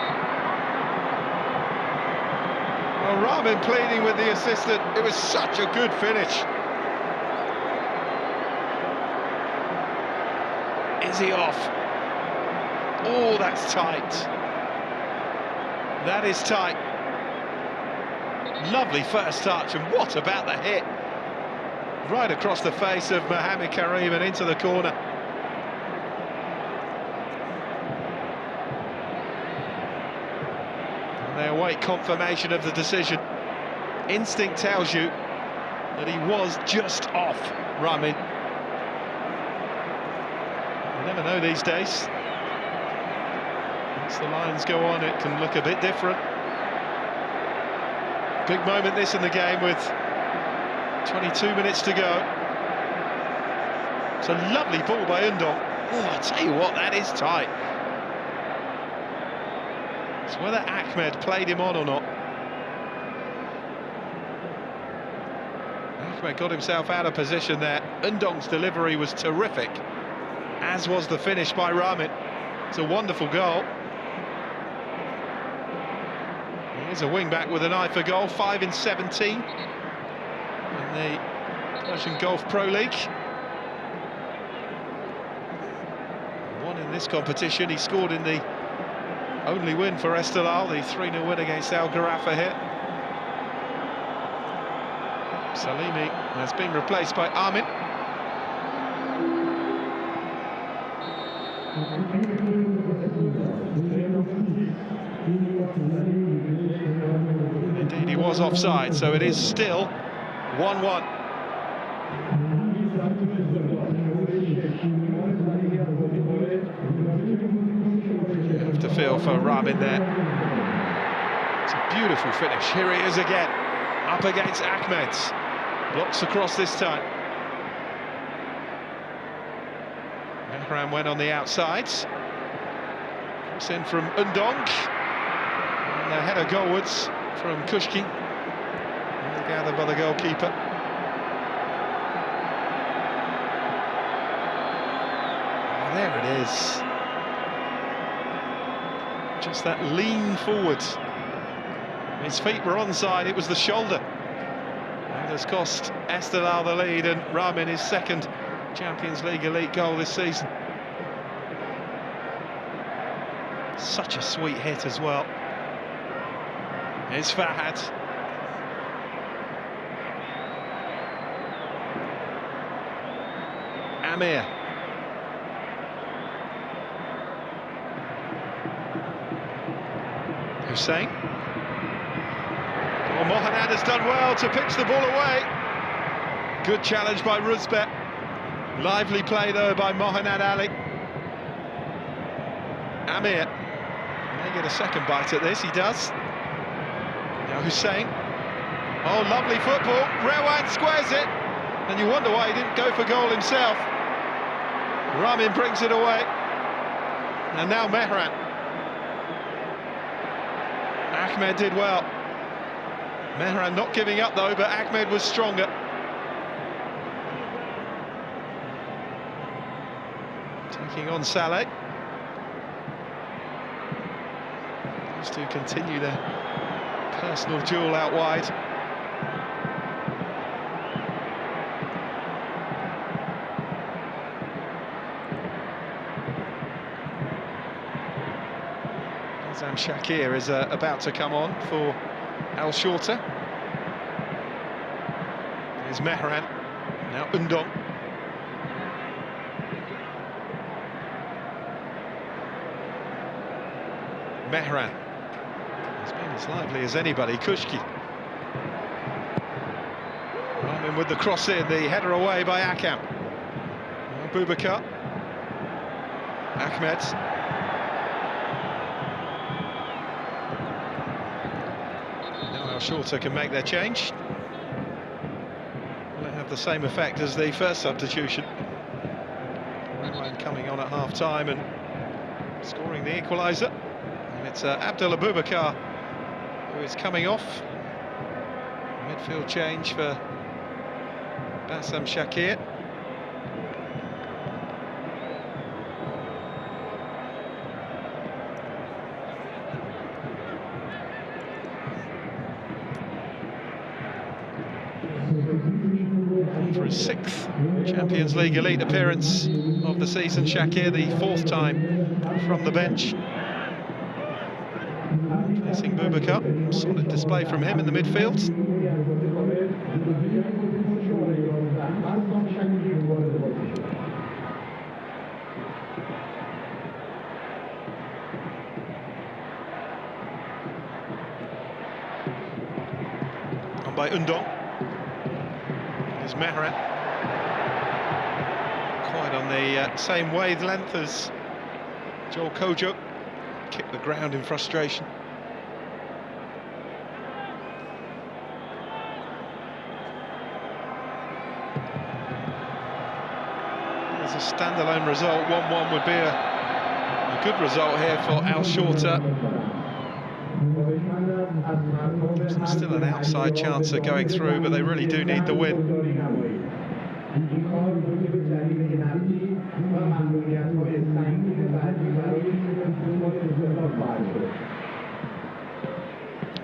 Well, Ramin pleading with the assistant. It was such a good finish. Is he off? Oh, that's tight. That is tight. Lovely first touch, and what about the hit? Right across the face of Mohamed Karim and into the corner. And they await confirmation of the decision. Instinct tells you that he was just off Ramin. You never know these days. Once the lines go on, it can look a bit different. Big moment this in the game with 22 minutes to go. It's a lovely ball by Ndong. Oh, I tell you what, that is tight. It's whether Ahmed played him on or not. Ahmed got himself out of position there. Ndong's delivery was terrific, as was the finish by Ramin. It's a wonderful goal. Here's a wing-back with an eye for goal, 5 in 17 in the Persian Gulf Pro League. in this competition. He scored in the only win for Esteghlal, the 3-0 win against Al Gharafa here. Salimi has been replaced by Amin. Indeed, he was offside, so it is still 1-1. You have to feel for Ramin there. It's a beautiful finish. Here he is again, up against Ahmed. Blocks across this time. Mehran went on the outsides. Cross in from Undong. And a header goalwards from Kushki. Well gathered by the goalkeeper. Oh, there it is. Just that lean forward. His feet were onside, it was the shoulder. And has cost Esteghlal the lead, and Ramin his second Champions League Elite goal this season. Such a sweet hit as well. Here's Fahad. Amir. Hussein. Well, Mohanad has done well to pitch the ball away. Good challenge by Ruzbeh. Lively play though by Mohanad Ali. Amir may get a second bite at this, he does. Now Hussein. Oh, lovely football. Rewan squares it. And you wonder why he didn't go for goal himself. Ramin brings it away. And now Mehran. Ahmed did well. Mehran not giving up though, but Ahmed was stronger. Taking on Saleh. Those two continue their personal duel out wide. Azam Shakir is about to come on for Al Shorta. Here's Mehran, now Undong. Mehran. He's been as lively as anybody, Kushki. Ramin with the cross in, the header away by Akam. Boubacar. Ahmed. Shorta can make their change. Will it have the same effect as the first substitution? Ryan coming on at half-time and scoring the equaliser. And it's Abdullah Boubacar who is coming off. Midfield change for Bassam Shakir. For his 6th Champions League Elite appearance of the season, Shakir, the 4th time from the bench. Facing Boubacar, solid display from him in the midfield. On by Undong. Is Mehran. Quite on the same wavelength as Joel Kojo. Kicked the ground in frustration. As a standalone result, 1-1 would be a good result here for Al Shorta. Gives them still an outside chance of going through, but they really do need the win.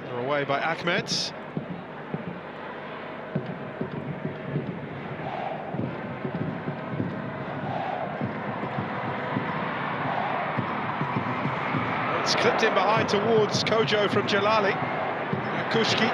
They're away by Ahmed. It's clipped in behind towards Kojo from Jalali. Kushki.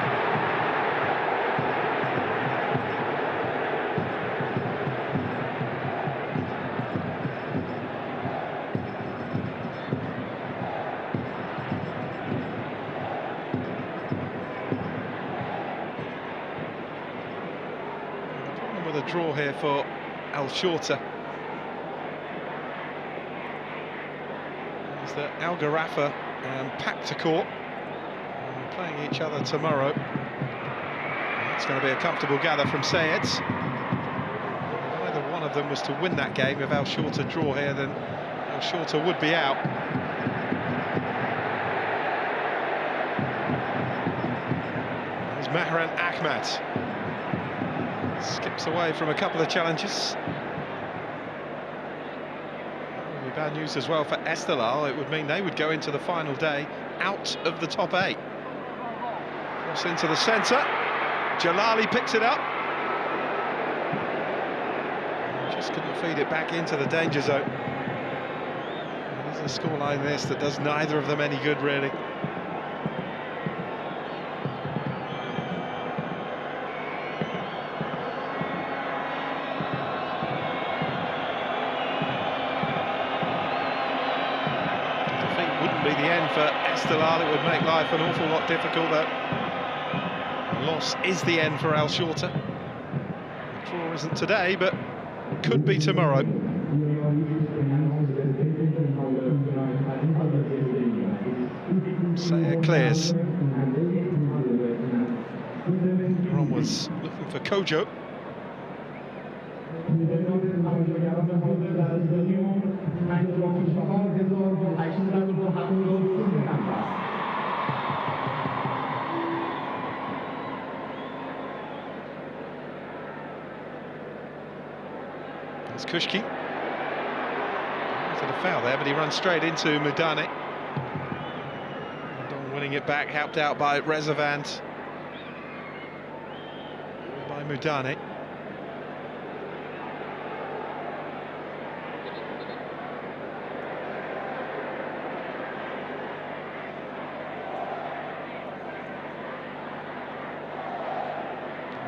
The problem with a draw here for Shorta is that Al Gharafa and Paktakor are playing each other tomorrow. It's going to be a comfortable gather from Sayeds. If either one of them was to win that game, if Shorta draw here, then Shorta would be out. There's Mehran Ahmad. Skips away from a couple of challenges. Bad news as well for Esteghlal. It would mean they would go into the final day out of the top 8. Cross into the centre. Jalali picks it up. Just couldn't feed it back into the danger zone. There's a scoreline this that does neither of them any good, really. Be the end for Esteghlal. It would make life an awful lot difficult, though. A loss is the end for Shorta. The draw isn't today, but could be tomorrow. Sayer clears. Ron was looking for Kojo. It's Kushki. A foul there, but he runs straight into Mudane. Winning it back, helped out by Rezavant. By Mudane.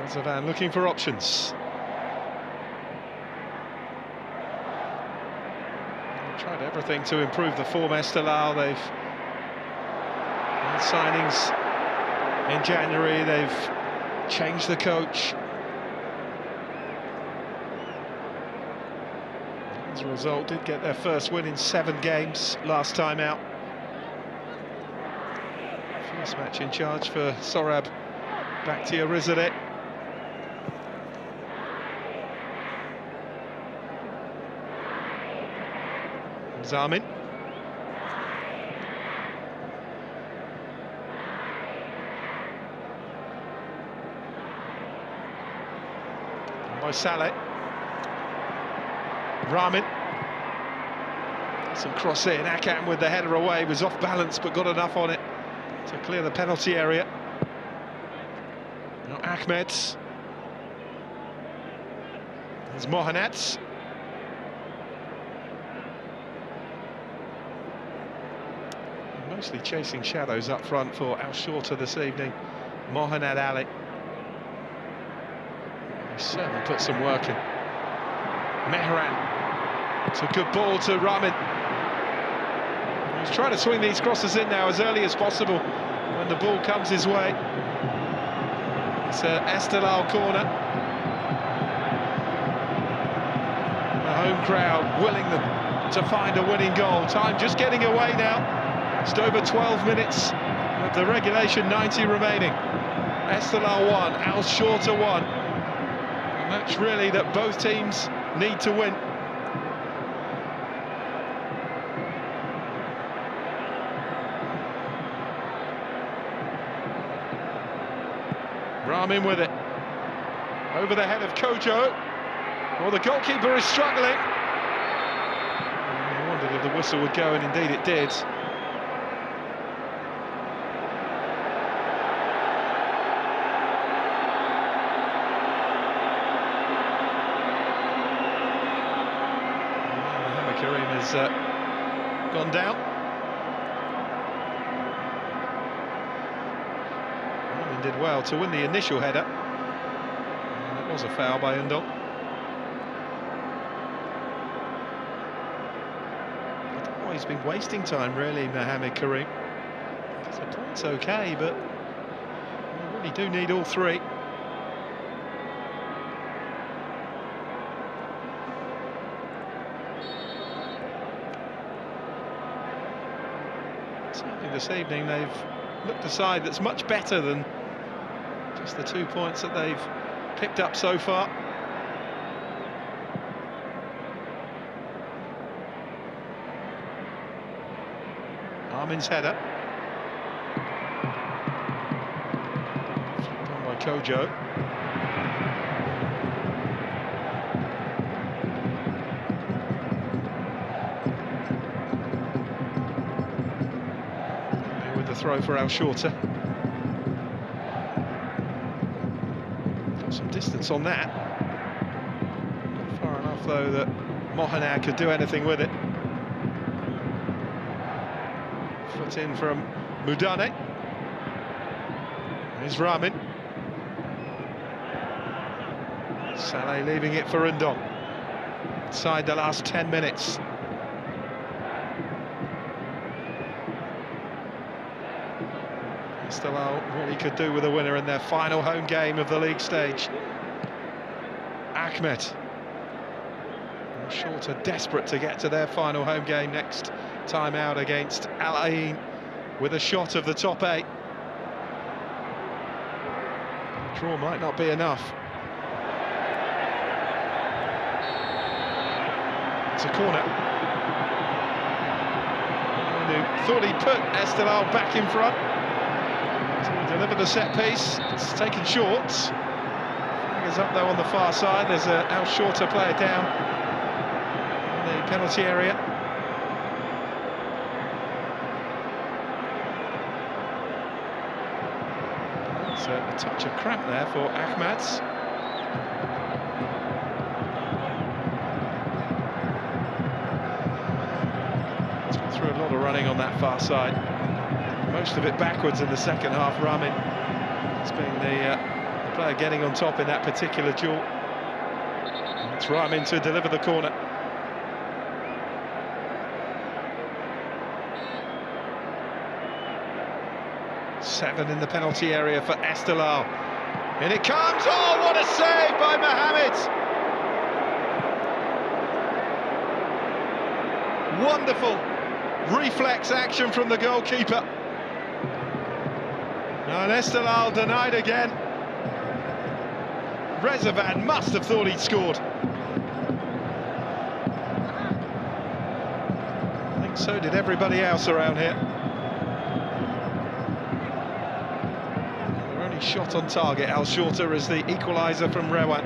Rezavant looking for options. Tried everything to improve the form. Esteghlal, they've made signings in January, they've changed the coach. As a result, did get their first win in 7 games last time out. First match in charge for Sorab Bakhtiarizadeh. Zamin. By Saleh. Ramin. Some cross in. Akam with the header away, was off balance but got enough on it to clear the penalty area. Now Ahmed. There's Mohanats. Mostly chasing shadows up front for Shorta this evening. Mohanad Ali. He certainly put some work in. Mehran. It's a good ball to Ramin. He's trying to swing these crosses in now as early as possible when the ball comes his way. It's an Esteghlal corner. The home crowd willing them to find a winning goal. Time just getting away now. Just over 12 minutes of the regulation 90 remaining. Esteghlal 1, Shorta 1. A match really that both teams need to win. Ramin with it. Over the head of Kojo. Well, the goalkeeper is struggling. I wondered if the whistle would go, and indeed it did. Karim has gone down. did well to win the initial header. And it was a foul by Undol. Oh, he's been wasting time, really, Mohamed Karim. The point's okay, but we really do need all three. Certainly this evening they've looked a side that's much better than just the 2 points that they've picked up so far. Armin's header. Done by Kojo. With the throw for Shorta. Got some distance on that. Not far enough though that Mohanad could do anything with it. Foot in from Mudane. Here's Ramin. Saleh leaving it for Undon. Inside the last 10 minutes. Esteghlal what he could do with a winner in their final home game of the league stage. Ahmed. Shorta desperate to get to their final home game next time out against Al Ain with a shot of the top 8. Draw might not be enough. It's a corner. And thought he'd put Esteghlal back in front to deliver the set piece. It's taken short. Flag is up though on the far side. There's a Shorta player down in the penalty area. A touch of cramp there for Ahmed. He's got through a lot of running on that far side. Most of it backwards in the second half. Ramin has been the player getting on top in that particular duel. It's Ramin to deliver the corner. Seven in the penalty area for Esteghlal. And it comes! Oh, what a save by Mohamed! Wonderful reflex action from the goalkeeper. And Esteghlal denied again. Rezavan must have thought he'd scored. I think so did everybody else around here. Shot on target. Shorta is the equaliser from Rewan.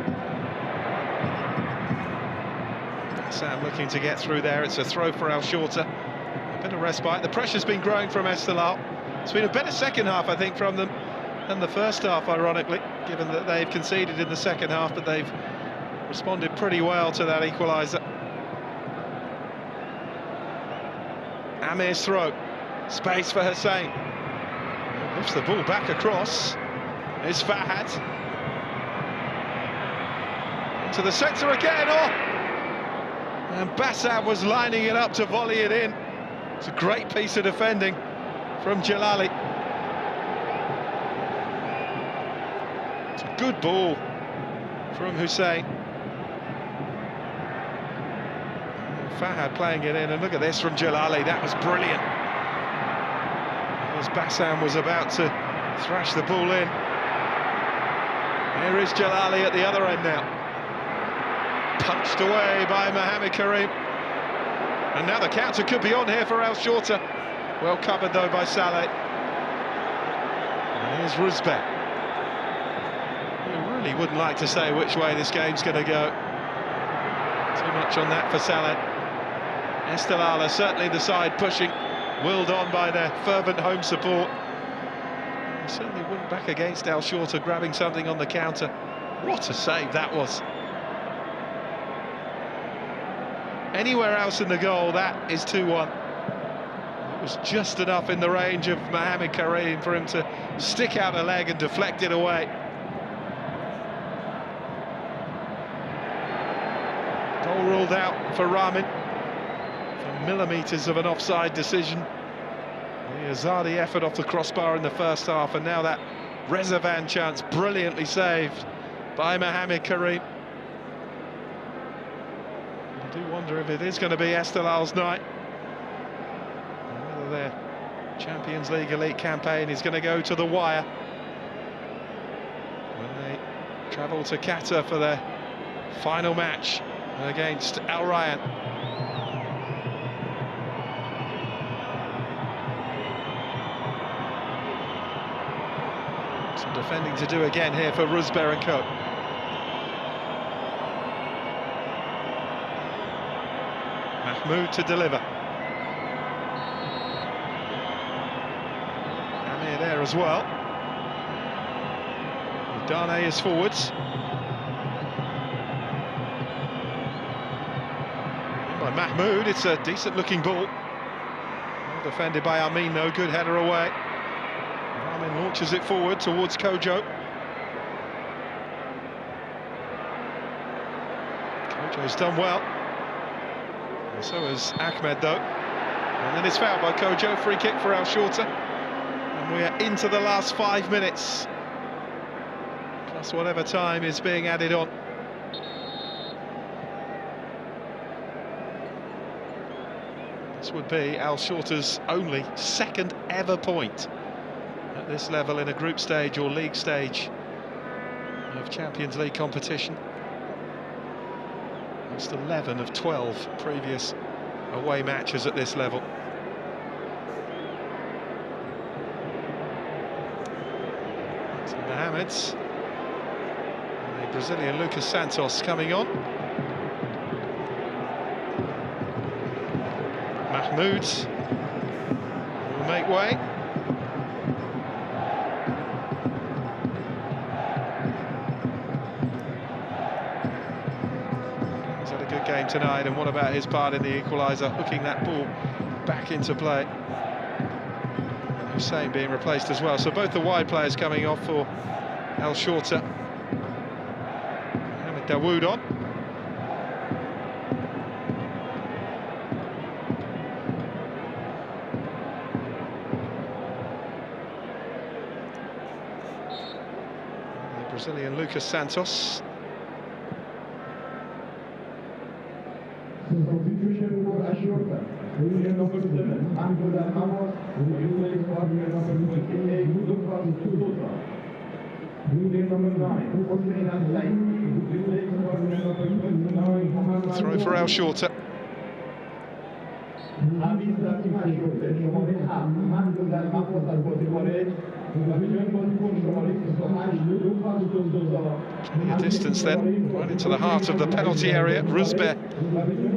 Sam looking to get through there. It's a throw for Shorta. A bit of respite. The pressure's been growing from Esteghlal. It's been a better second half, I think, from them than the first half, ironically, given that they've conceded in the second half, but they've responded pretty well to that equaliser. Amir's throw. Space for Hussein. Lifts the ball back across. It's Fahad. To the centre again, and Bassam was lining it up to volley it in. It's a great piece of defending from Jalali. It's a good ball from Hussein. Fahad playing it in, and look at this from Jalali, that was brilliant. As Bassam was about to thrash the ball in. Here is Jalali at the other end now. Punched away by Mohamed Karim. And now the counter could be on here for Shorta. Well covered though by Saleh. And here's Ruzbeh. You really wouldn't like to say which way this game's going to go. Too much on that for Saleh. Esteghlal are certainly the side pushing, willed on by their fervent home support. He certainly wouldn't back against Shorta grabbing something on the counter. What a save that was. Anywhere else in the goal, that is 2-1. was just enough in the range of Mohamed Karim for him to stick out a leg and deflect it away. Goal ruled out for Ramin for millimetres of an offside decision. The Azadi effort off the crossbar in the first half, and now that Rezavan chance brilliantly saved by Mohamed Karim. I do wonder if it is going to be Esteghlal night, whether their Champions League Elite campaign is going to go to the wire when they travel to Qatar for their final match against Al Rayyan. Some defending to do again here for Rusber and co. Mahmoud to deliver. Amir there as well. Dane is forwards. By Mahmoud, it's a decent looking ball. Well defended by Amin, no good header away. Ramin launches it forward towards Kojo. Kojo's done well. And so has Ahmed though. And then it's fouled by Kojo, free kick for Shorta. And we are into the last 5 minutes. Plus whatever time is being added on. This would be Shorta's only second ever point at this level in a group stage or league stage of Champions League competition. Just 11 of 12 previous away matches at this level. So Mohamed's and the Brazilian Lucas Santos coming on. Mahmoud will make way. He's had a good game tonight, and what about his part in the equaliser, hooking that ball back into play. Hussein being replaced as well, so both the wide players coming off for Shorta. Mohamed Dawood on. Brazilian Lucas Santos. Throw for Shorta. Plenty of distance then, right into the heart of the penalty area. Rusber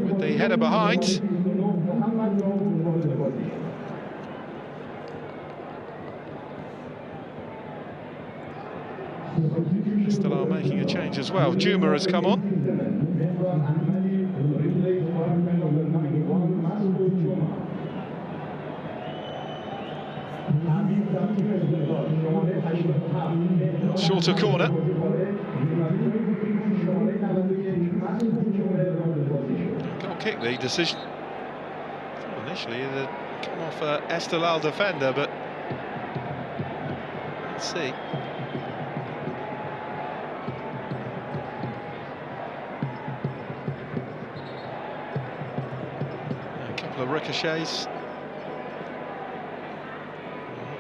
with the header behind. Esteghlal making a change as well. Juma has come on. Shorter corner. Goal kick, the decision. Initially it had come off Esteghlal defender, but let's see. A couple of ricochets.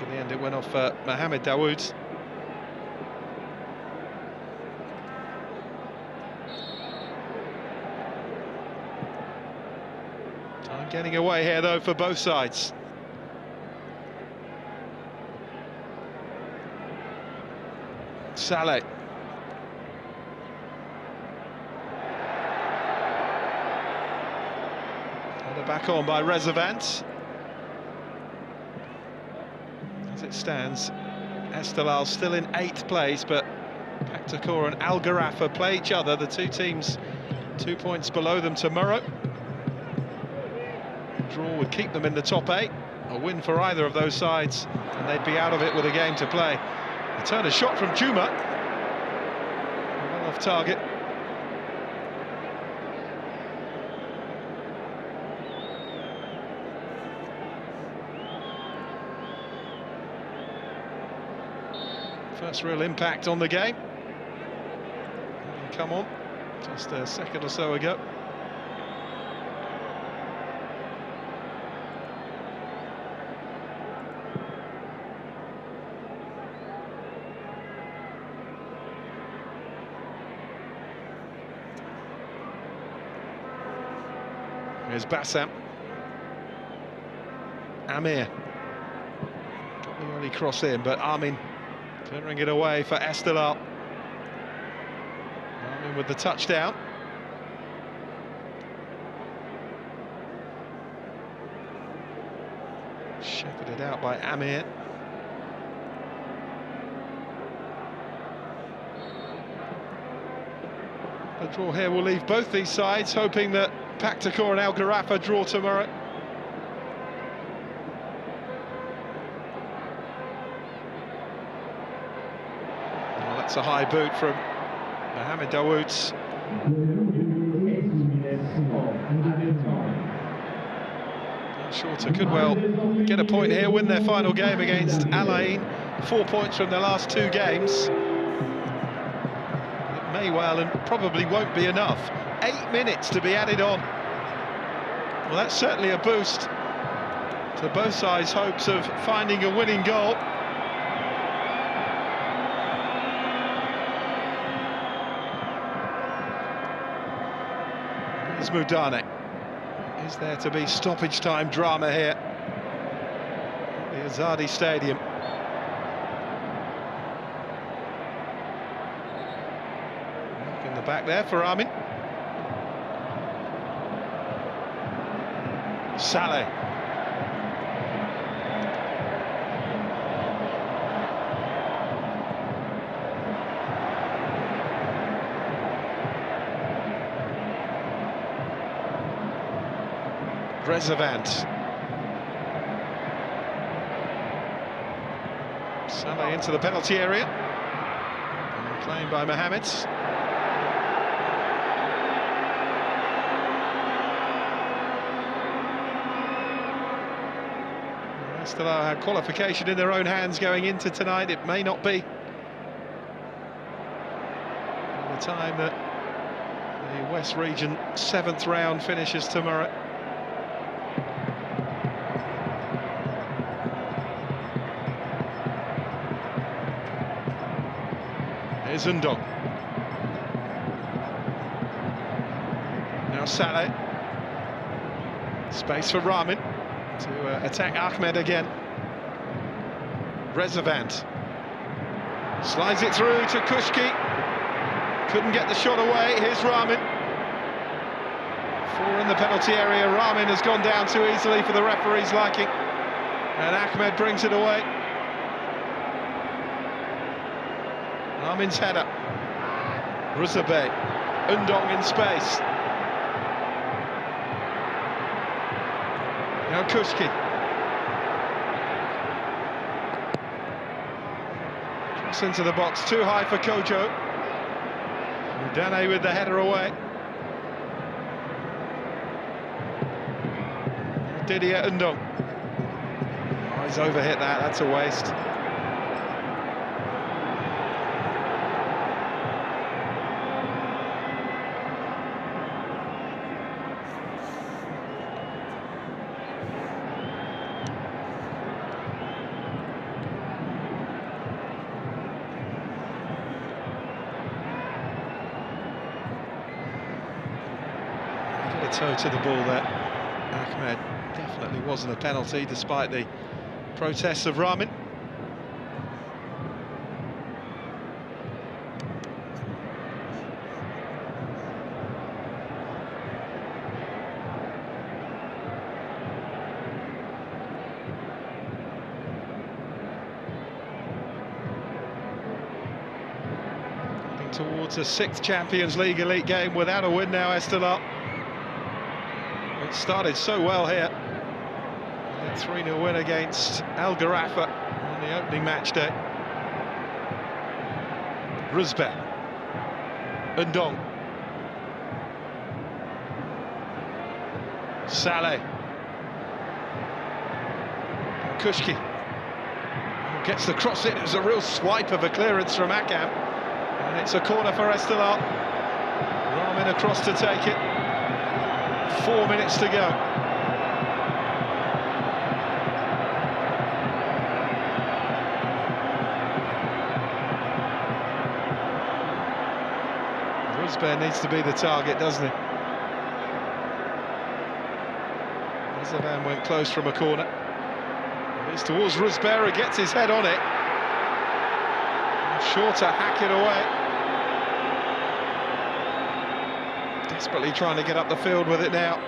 In the end it went off Mohamed Dawood. Time getting away here though for both sides. Saleh. Header back on by Rezavan. As it stands, Esteghlal still in 8th place, but Paktakor and Al Gharafa play each other. The two teams 2 points below them tomorrow. Draw would keep them in the top 8, A win for either of those sides, and they'd be out of it with a game to play. A turn, a shot from Juma. Well off target. First real impact on the game. Come on, just a second or so ago. Here's Bassam. Amir. Got the early cross in, but Armin clearing it away for Esteghlal. Armin with the touchdown. Shepherded out by Amir. The draw here will leave both these sides hoping that Paktakor and Al Gharafa draw tomorrow. Well, that's a high boot from Mohamed Dawood. Shorta could well get a point here, win their final game against Al Ain. 4 points from their last 2 games. It may well and probably won't be enough. 8 minutes to be added on. Well, that's certainly a boost to both sides' hopes of finding a winning goal. Here's Moudane. Is there to be stoppage time drama here at the Azadi Stadium? In the back there for Armin. Saleh. Rezavant. Saleh into the penalty area. And claimed by Mohamed. Esteghlal had qualification in their own hands going into tonight. It may not be by the time that the West Region 7th round finishes tomorrow. Here's Undong. Now Saleh. Space for Rahmin to attack Ahmed again. Rezavant slides it through to Kushki. Couldn't get the shot away. Here's Rahmin. 4 in the penalty area. Rahmin has gone down too easily for the referee's liking, and Ahmed brings it away. Armin's header. Ruzabe. Undong in space. Now Kushki. Cross into the box, too high for Kojo. Moudane with the header away. Didier Undong. Oh, he's overhit that, that's a waste. A toe to the ball there. Ahmed definitely wasn't a penalty despite the protests of Rahmin. Heading towards a 6th Champions League Elite game without a win now, Esteghlal. It started so well here A 3-0 win against Al Gharafa on the opening match day. Rusber, Ndong, Saleh, Kushki gets the cross in. It was a real swipe of a clearance from Akam, and it's a corner for Esteghlal. Ramin across to take it. 4 minutes to go. Rusber needs to be the target, doesn't he? Zavan went close from a corner. It's towards Rusber, gets his head on it. Shorta hack it away. Desperately trying to get up the field with it now.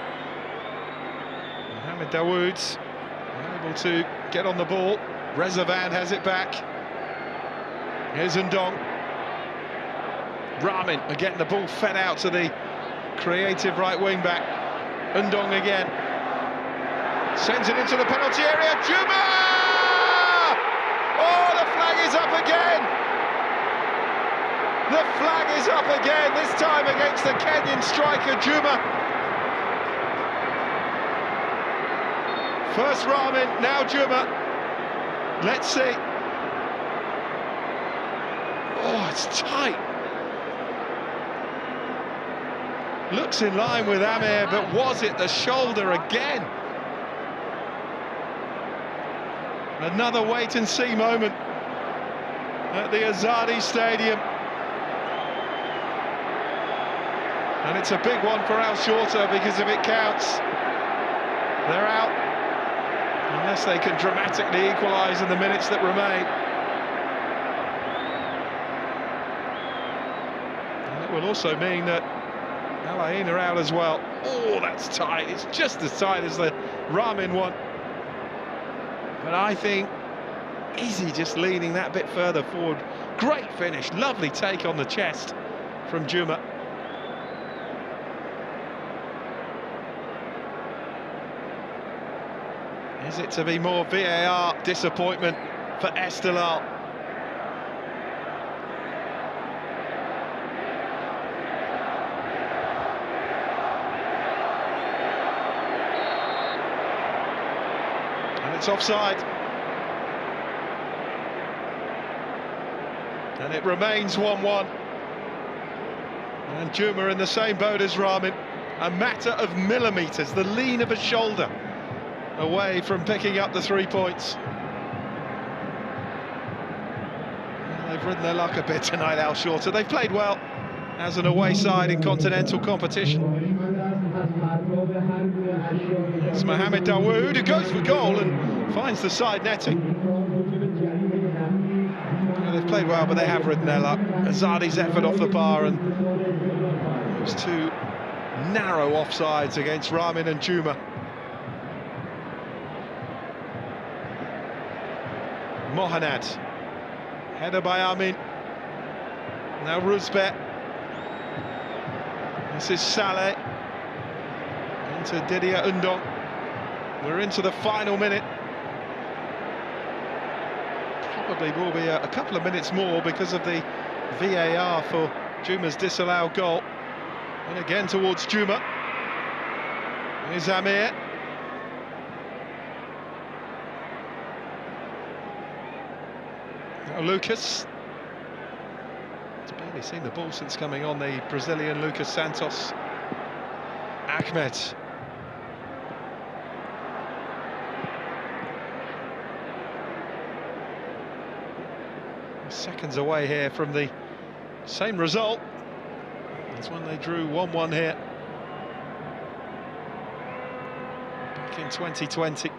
Mohamed Dawood's unable to get on the ball. Zavan has it back. Here's Ndong. Ramin getting the ball fed out to the creative right wing back. Ndong again. Sends it into the penalty area. Juma! Oh, the flag is up again! The flag is up again, this time against the Kenyan striker, Juma. First Ramin, now Juma. Let's see. Oh, it's tight. Looks in line with Amir, but was it the shoulder again? Another wait-and-see moment at the Azadi Stadium. And it's a big one for Al Shorta, because if it counts, they're out. Unless they can dramatically equalise in the minutes that remain. And it will also mean that Al Ain are out as well. Oh, that's tight. It's just as tight as the Ramin one. But I think, is he just leaning that bit further forward? Great finish, lovely take on the chest from Juma. Is it to be more VAR disappointment for Esteghlal? It's offside. And it remains 1-1. And Juma in the same boat as Ramin. A matter of millimetres, the lean of a shoulder, away from picking up the 3 points. Well, they've ridden their luck a bit tonight, Al Shorta. They've played well as an away side in continental competition. It's Mohamed Dawood who goes for goal and finds the side netting. Well, they've played well, but they have ridden their luck. Azadi's effort off the bar, and those two narrow offsides against Ramin and Juma. Mohanad, header by Amin. Now Rusber. This is Saleh. Into Didier Ndong. We're into the final minute. Probably will be a couple of minutes more because of the VAR for Juma's disallowed goal. And again towards Juma. Here's Amir. Now Lucas. He's barely seen the ball since coming on, the Brazilian Lucas Santos. Ahmed. Seconds away here from the same result as when they drew 1-1 here back in 2020.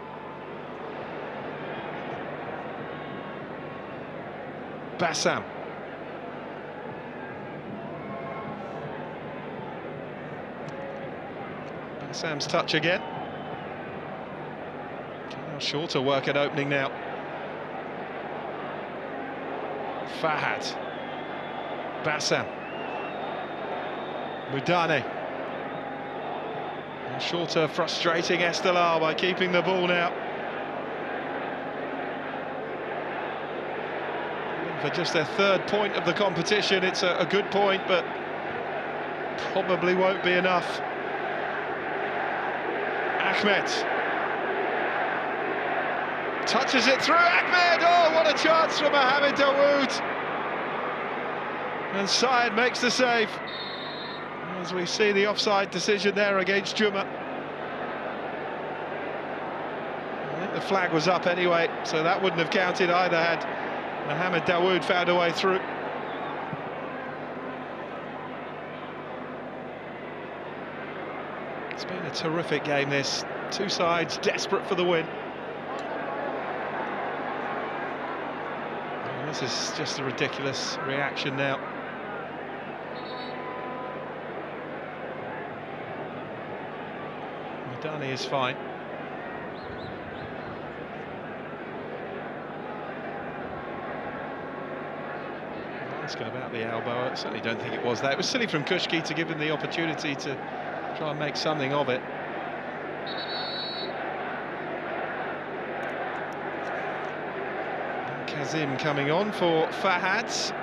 Bassam. Bassam's touch again. Shorter work at opening now. Fahad, Bassam, Mudane. Shorta frustrating Esteghlal by keeping the ball now. For just their third point of the competition, it's a good point, but probably won't be enough. Ahmed touches it through. Ahmed, oh, what a chance for Mohamed Dawood. And Syed makes the save. As we see the offside decision there against Juma. I think the flag was up anyway, so that wouldn't have counted either had Mohamed Dawood found a way through. It's been a terrific game, this. Two sides desperate for the win. And this is just a ridiculous reaction now. Madani is fine. Asking about the elbow, I certainly don't think it was that. It was silly from Kushki to give him the opportunity to try and make something of it. And Kazim coming on for Fahad.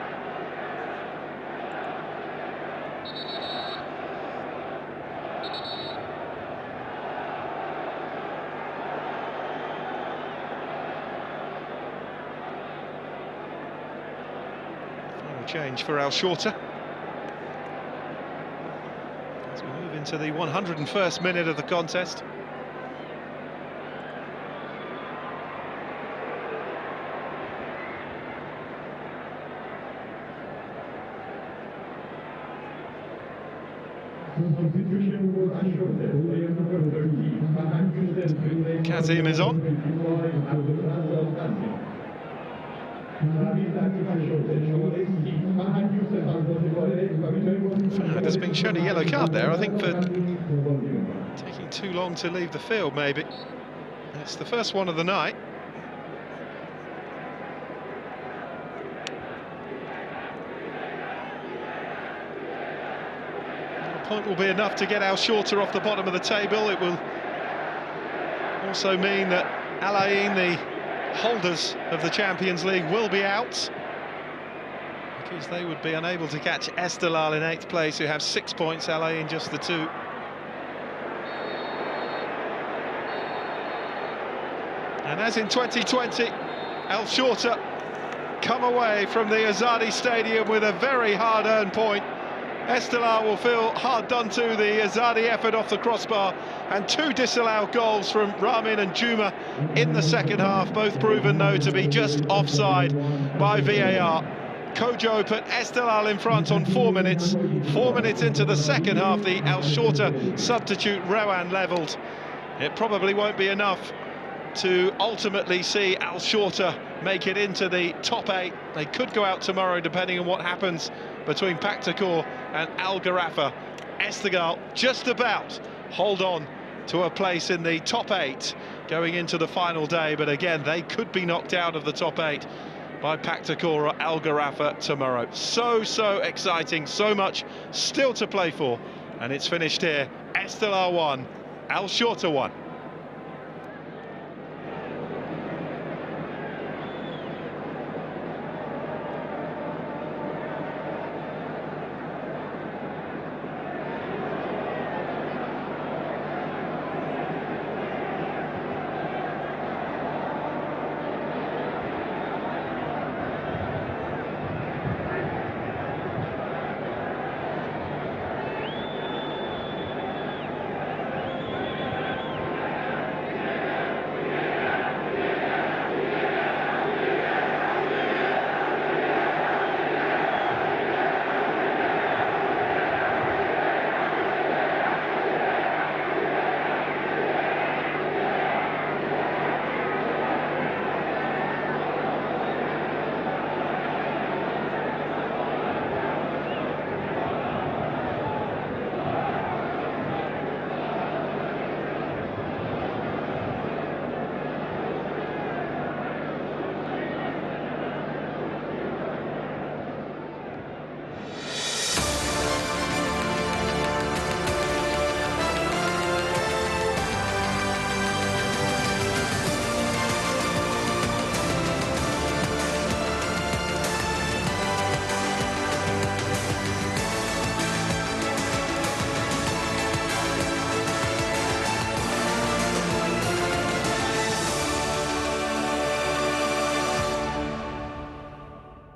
Change for Shorta as we move into the 101st minute of the contest. Kazim is on. Fahad has been shown a yellow card there, I think, for taking too long to leave the field, maybe. And it's the first one of the night. A point will be enough to get Shorta off the bottom of the table. It will also mean that Al Ain, the holders of the Champions League, will be out, because they would be unable to catch Esteghlal in 8th place, who have 6 points, Al Ain just the 2. And as in 2020, Shorta come away from the Azadi Stadium with a very hard-earned point. Esteghlal will feel hard done to. The Azadi effort off the crossbar, and 2 disallowed goals from Ramin and Juma in the second half, both proven though to be just offside by VAR. Kojo put Esteghlal in front on 4 minutes. 4 minutes into the second half, the Shorta substitute Rowan levelled. It probably won't be enough to ultimately see Shorta make it into the top 8. They could go out tomorrow depending on what happens between Paktakor and Al Gharafa. Esteghlal just about hold on to a place in the top 8 going into the final day, but again they could be knocked out of the top 8 by Paktakor or Al Gharafa tomorrow. So exciting, so much still to play for, and it's finished here. Esteghlal 1, Shorta 1.